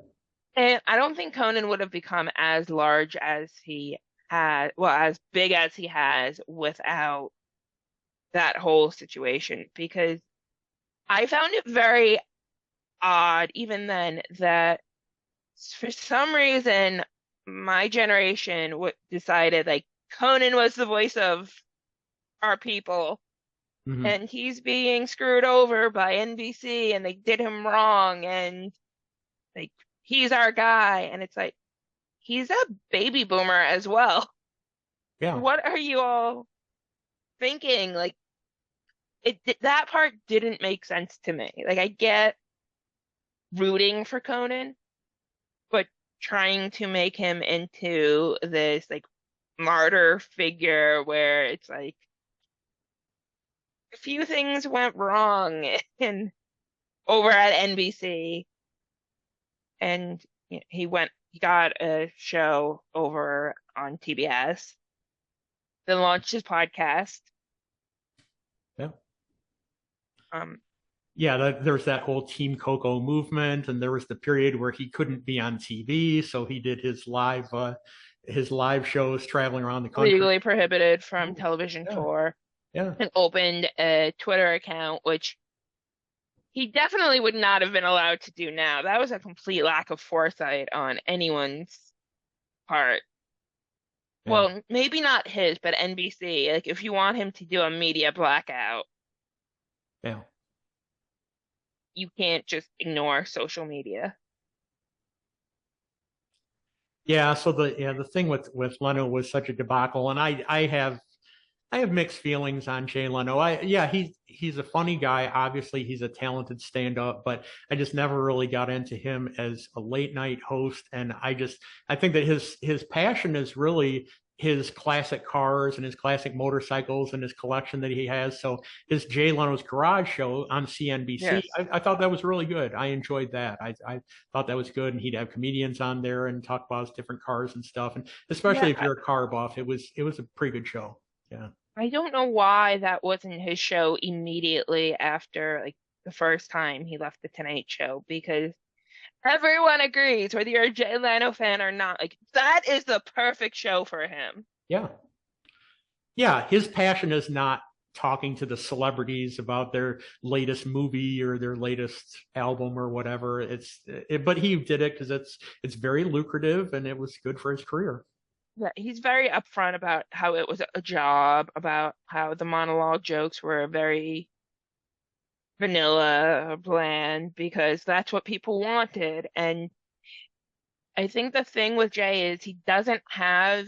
And I don't think Conan would have become as large as he had, well, as big as he has without that whole situation, because I found it very odd, even then, that for some reason my generation decided like Conan was the voice of our people Hmm. and he's being screwed over by NBC and they did him wrong and like he's our guy and it's like he's a baby boomer as well. Yeah. What are you all thinking? Like that part didn't make sense to me. Like I get rooting for Conan, but trying to make him into this like martyr figure where it's like a few things went wrong and over at NBC and he got a show over on TBS, then launched his podcast. Yeah. Um, Yeah, there's that whole Team Coco movement, and there was the period where he couldn't be on TV, so he did his live shows traveling around the country. Legally prohibited from Oh, television yeah, tour yeah, and opened a Twitter account, which he definitely would not have been allowed to do now. That was a complete lack of foresight on anyone's part. yeah, Well, maybe not his, but NBC. Like, if you want him to do a media blackout, yeah. you can't just ignore social media. Yeah, so the thing with Leno was such a debacle, and I have mixed feelings on Jay Leno. He's a funny guy. Obviously, he's a talented stand-up, but I just never really got into him as a late night host. And I think that his passion is really his classic cars and his classic motorcycles and his collection that he has. So his Jay Leno's Garage Show on CNBC, Yes. I thought that was really good. I enjoyed that. I thought that was good, and he'd have comedians on there and talk about his different cars and stuff. And Yeah, especially if you're a car buff, it was a pretty good show. Yeah. I don't know why that wasn't his show immediately after like the first time he left the Tonight Show because everyone agrees, whether you're a Jay Leno fan or not, like that is the perfect show for him. Yeah. Yeah. His passion is not talking to the celebrities about their latest movie or their latest album or whatever. But he did it because it's very lucrative and it was good for his career. Yeah, he's very upfront about how it was a job, about how the monologue jokes were very vanilla, bland, because that's what people wanted. And I think the thing with Jay is he doesn't have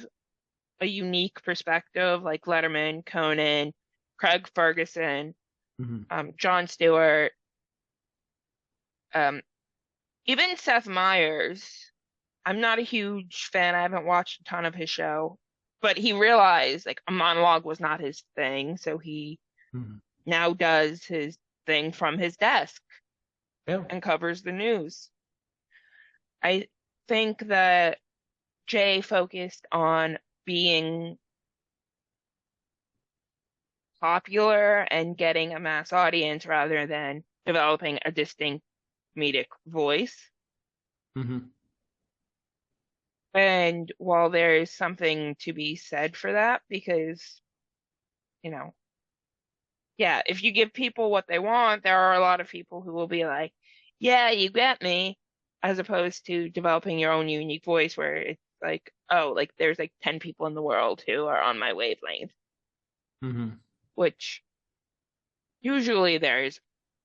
a unique perspective like Letterman, Conan, Craig Ferguson, Hmm. Jon Stewart, um, even Seth Meyers. I'm not a huge fan. I haven't watched a ton of his show, but he realized like a monologue was not his thing, so he Mhm. now does his thing from his desk Yeah. and covers the news. I think that Jay focused on being popular and getting a mass audience rather than developing a distinct comedic voice. Hmm. And while there is something to be said for that, because, you know, yeah, if you give people what they want, there are a lot of people who will be like, yeah, you get me, as opposed to developing your own unique voice where it's like, oh, like there's like 10 people in the world who are on my wavelength, Hmm. which usually there's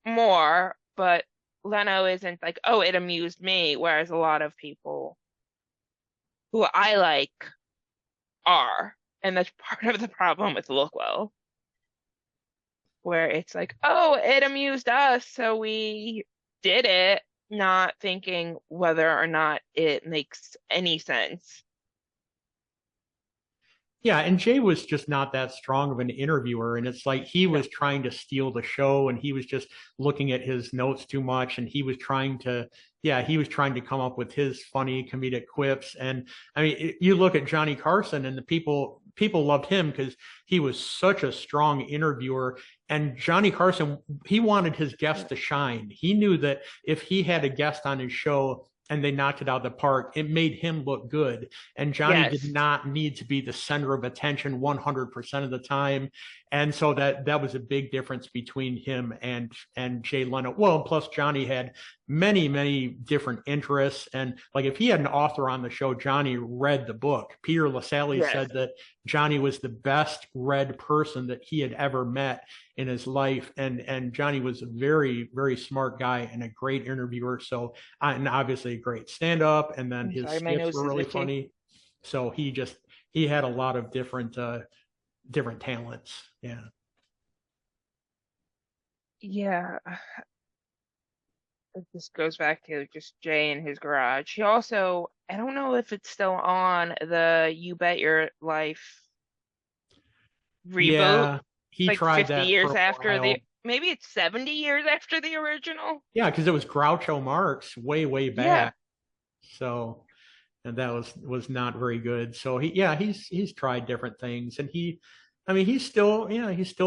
more, but Leno isn't like, oh, it amused me, whereas a lot of people who I like are. And that's part of the problem with Lookwell, where it's like, oh, it amused us, so we did it, not thinking whether or not it makes any sense. Yeah, and Jay was just not that strong of an interviewer. And it's like he No. was trying to steal the show and he was just looking at his notes too much. And he was trying to, yeah, he was trying to come up with his funny comedic quips. And I mean, you look at Johnny Carson and the people loved him because he was such a strong interviewer. And Johnny Carson, he wanted his guests to shine. He knew that if he had a guest on his show, and they knocked it out of the park. It made him look good. And Johnny did Yes. not need to be the center of attention 100% of the time. And so that was a big difference between him and Jay Leno. Well, plus Johnny had many different interests. And like if he had an author on the show, Johnny read the book. Peter Lasalle Yes. said that Johnny was the best read person that he had ever met in his life. And Johnny was a very smart guy and a great interviewer. So and obviously a great stand up. And then I'm his sorry, my skits nose were is really itchy. funny. So he had a lot of different talents. Yeah. Yeah, it just goes back to just Jay in his garage. He also, I don't know if it's still on the You Bet Your Life reboot. Yeah. It's He like tried 50 that for years a after the, while. maybe it's 70 years after the original. Yeah, because it was Groucho Marx way Yeah. back. So and that was not very good. So he's tried different things, and I mean he's still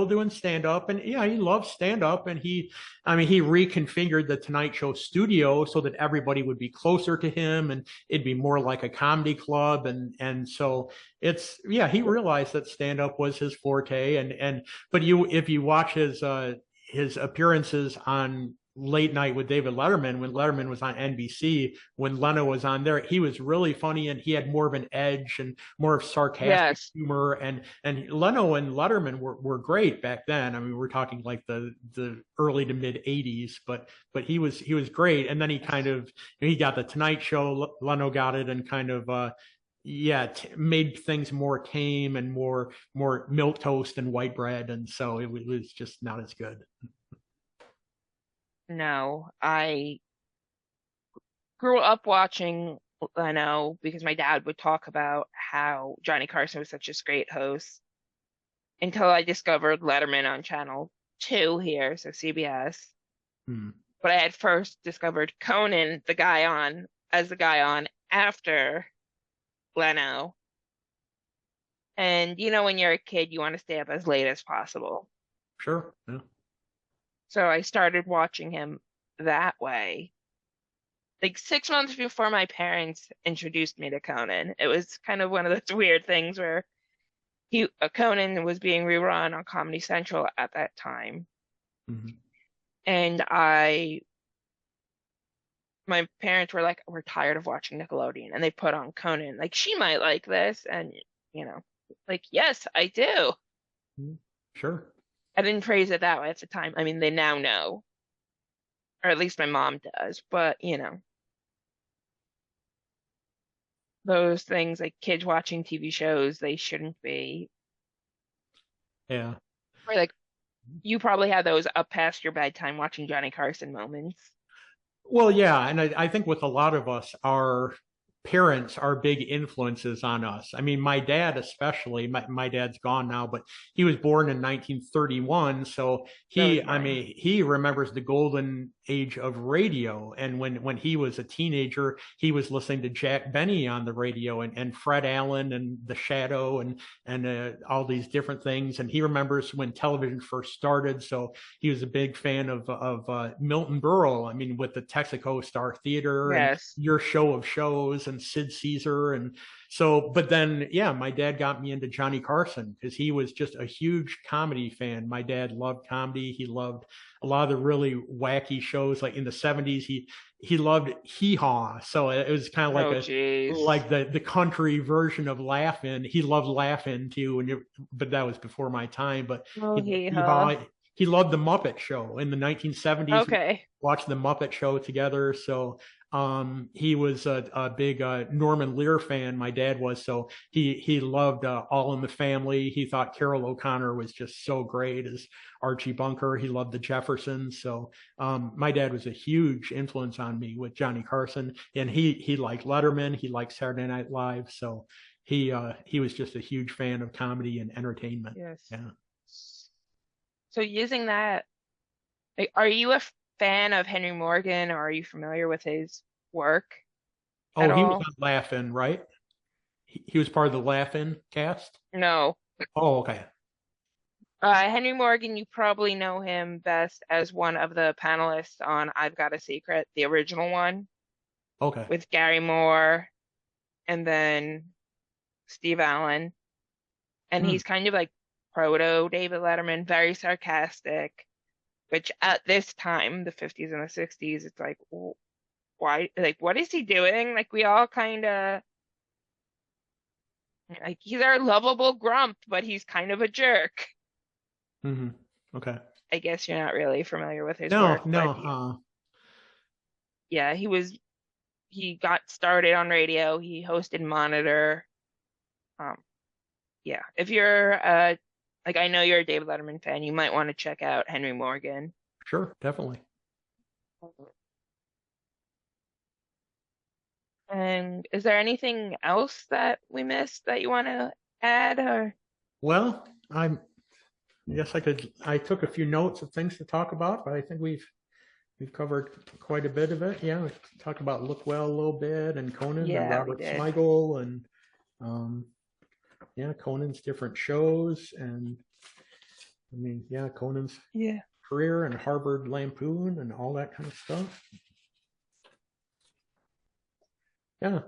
doing stand up, and yeah he loves stand up, and he reconfigured the Tonight Show studio so that everybody would be closer to him, and it'd be more like a comedy club, and so it's yeah he realized that stand up was his forte, and but you if you watch his appearances on Late Night with David Letterman when Letterman was on NBC, when Leno was on there, he was really funny and he had more of an edge and more of sarcastic Yes. humor. And Leno and Letterman were great back then. I mean, we're talking like the early to mid '80s, but he was great. And then he got the Tonight Show. Leno got it and kind of yeah made things more tame and more milk toast and white bread, and so it was just not as good. No, I grew up watching Leno because my dad would talk about how Johnny Carson was such a great host until I discovered Letterman on Channel 2 here, so CBS. Hmm. But I had first discovered Conan, the guy on after Leno. And you know, when you're a kid, you want to stay up as late as possible. Sure. Yeah. So I started watching him that way. Like 6 months before my parents introduced me to Conan. It was kind of one of those weird things where Conan was being rerun on Comedy Central at that time. Mhm. And my parents were like, we're tired of watching Nickelodeon. And they put on Conan. Like, she might like this. And, you know, like, yes, I do. Mhm. Sure. I didn't phrase it that way at the time. I mean, they now know, or at least my mom does. But, you know, those things like kids watching TV shows, they shouldn't be. Yeah. Or like, you probably had those up past your bedtime watching Johnny Carson moments. Well, yeah, and I think with a lot of us, our parents are big influences on us. I mean, my dad, especially, my dad's gone now, but he was born in 1931. So So is I mine. mean, he remembers the golden age of radio. And when he was a teenager, he was listening to Jack Benny on the radio and Fred Allen and The Shadow and all these different things. And he remembers when television first started. So he was a big fan of Milton Berle. I mean, with the Texaco Star Theater and Yes. Your Show of Shows and Sid Caesar. And so, but then, yeah, my dad got me into Johnny Carson because he was just a huge comedy fan. My dad loved comedy. He loved a lot of the really wacky shows. Like in the 70s, he loved Hee Haw. So it was kind of like Oh, a geez. like the country version of Laughing. He loved Laughing too, but that was before my time. But Oh, he hee he, haw. he loved the Muppet Show in the 1970s. We Okay. watched the Muppet Show together. So he was a big Norman Lear fan. My dad was. So he loved All in the Family. He thought Carol O'Connor was just so great as Archie Bunker. He loved the Jeffersons. So my dad was a huge influence on me with Johnny Carson, and he liked Letterman. He liked Saturday Night Live. So he was just a huge fan of comedy and entertainment. Yes. Yeah. So using that, like, are you a fan of Henry Morgan, or are you familiar with his work at Oh, he was all? on Laugh-In, right? He was part of the Laugh-In cast. No. Oh, okay. Henry Morgan, you probably know him best as one of the panelists on I've Got a Secret, the original one Okay. with Gary Moore and then Steve Allen. And Hmm. he's kind of like proto David Letterman, very sarcastic, which at this time, the 50s and the 60s, it's like, why, like, what is he doing? Like, we all kind of, like, he's our lovable grump, but he's kind of a jerk. Hmm. Okay. I guess you're not really familiar with his No, work, no. but yeah, he got started on radio. He hosted Monitor. Um, yeah, if you're like I know you're a David Letterman fan, you might want to check out Henry Morgan. Sure, definitely. And is there anything else that we missed that you want to add or Well, yes, I took a few notes of things to talk about, but I think we've covered quite a bit of it. Yeah, we talked about Lookwell a little bit and Conan and yeah, we Robert did. Smigel and um, yeah, Conan's different shows and I mean, yeah, Conan's Yeah. career and Harvard Lampoon and all that kind of stuff. Yeah,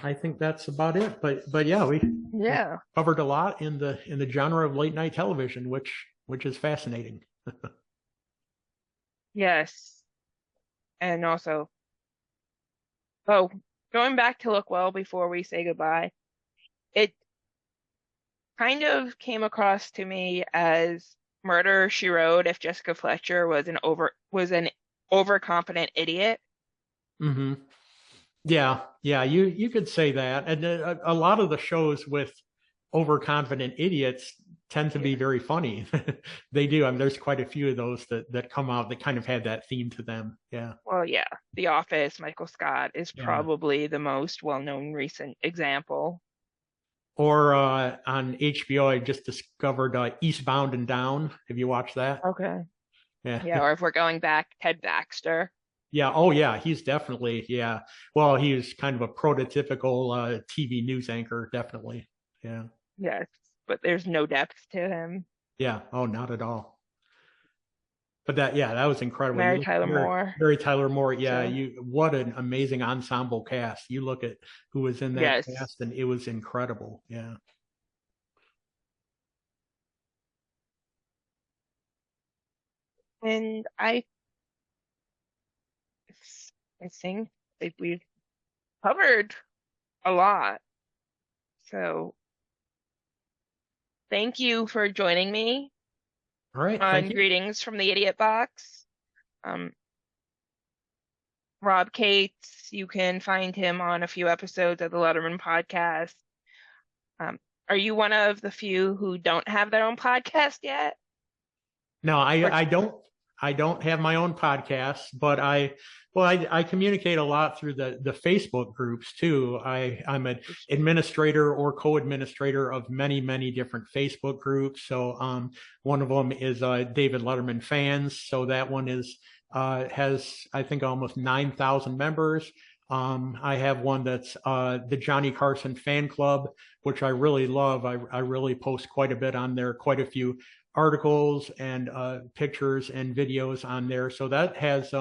I think that's about it. But yeah, we Yeah. covered a lot in the genre of late night television, which is fascinating. Yes. And also, oh, going back to Lookwell before we say goodbye, it kind of came across to me as Murder, She Wrote if Jessica Fletcher was an overconfident idiot. Hmm. Yeah, yeah, you could say that, and a lot of the shows with overconfident idiots tend to Yeah. be very funny. They do. I mean, there's quite a few of those that come out that kind of had that theme to them. Yeah, Well, yeah, The Office, Michael Scott is yeah. probably the most well-known recent example. Or on HBO, I just discovered Eastbound and Down. Have you watched that? Okay. Yeah, Yeah, or if we're going back, Ted Baxter. yeah. Oh, yeah. He's definitely yeah. Well, he's kind of a prototypical TV news anchor, definitely. Yeah, Yes, but there's no depth to him. yeah. Oh, not at all. But that was incredible. You Mary look Tyler Moore. Mary Tyler Moore. Yeah, So, you what an amazing ensemble cast. You look at who was in that yes. cast, and it was incredible. Yeah. And I think that we've covered a lot. So, thank you for joining me All right. Thank on you. Greetings from the Idiot Box. Um, Rob Cates, you can find him on a few episodes of the Letterman podcast. Um, are you one of the few who don't have their own podcast yet? No, Or I don't have my own podcast, but Well, I communicate a lot through the Facebook groups too. I'm an administrator or co-administrator of many different Facebook groups. So one of them is David Letterman fans. So that one is has I think almost 9,000 members. I have one that's the Johnny Carson fan club, which I really love. I really post quite a bit on there, quite a few articles and pictures and videos on there. So that has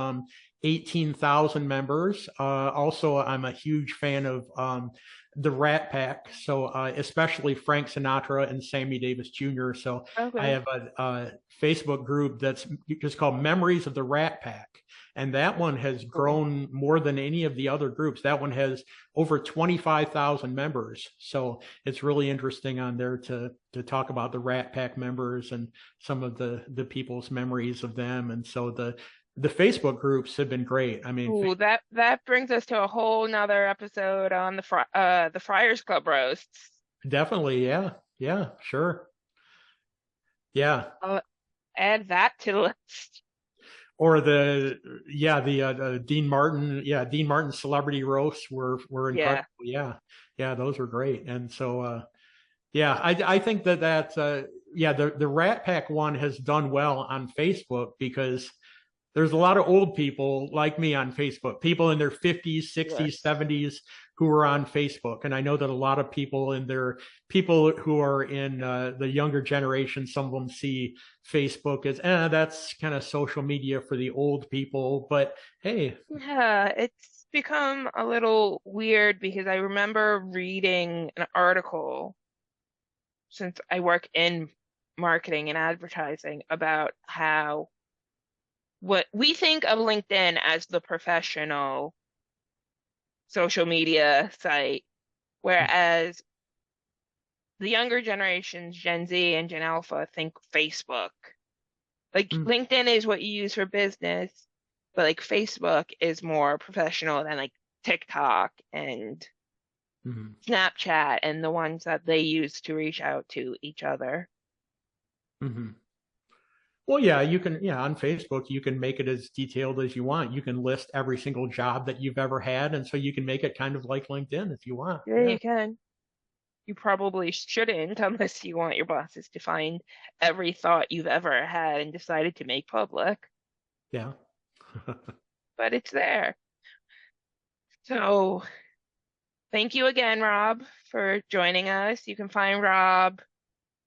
18,000 members. Also, I'm a huge fan of the Rat Pack, so especially Frank Sinatra and Sammy Davis Jr. So I Okay. have a Facebook group that's just called Memories of the Rat Pack. And that one has Cool. grown more than any of the other groups. That one has over 25,000 members. So it's really interesting on there to talk about the Rat Pack members and some of the people's memories of them. And so the Facebook groups have been great. I mean, Ooh, that brings us to a whole nother episode on the Friars Club roasts. definitely, yeah, yeah, sure, yeah. I'll add that to the list. Or the Dean Martin, yeah, Dean Martin celebrity roasts were Yeah. incredible. Yeah, yeah, those were great. And so yeah, I think yeah, the Rat Pack one has done well on Facebook because there's a lot of old people like me on Facebook, people in their 50s, 60s, Yes. 70s who are on Facebook. And I know that a lot of people who are in the younger generation, some of them see Facebook as, that's kind of social media for the old people. But hey, Yeah, it's become a little weird because I remember reading an article since I work in marketing and advertising about how what we think of LinkedIn as the professional social media site, whereas the younger generations, Gen Z and Gen Alpha, think Facebook. Like mm, LinkedIn is what you use for business, but like Facebook is more professional than like TikTok and mm, Snapchat and the ones that they use to reach out to each other. mm. Well, yeah, yeah, on Facebook, you can make it as detailed as you want. You can list every single job that you've ever had. And so you can make it kind of like LinkedIn if you want. Yeah, Yeah. you can. You probably shouldn't unless you want your bosses to find every thought you've ever had and decided to make public, Yeah. but it's there. So thank you again, Rob, for joining us. You can find Rob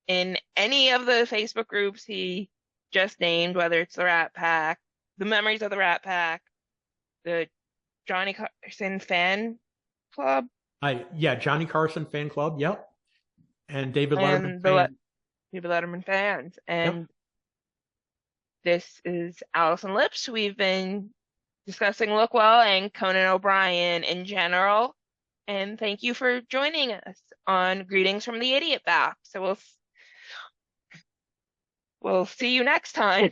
in any of the Facebook groups he just named, whether it's the Rat Pack, the Memories of the Rat Pack, the Johnny Carson Fan Club, Yeah, Johnny Carson fan club. Yep. And David Letterman and fan. People Letterman fans. Yep. And this is Allison Lips. We've been discussing Lookwell and Conan O'Brien in general. And thank you for joining us on Greetings from the Idiot Bath. So we'll see you next time.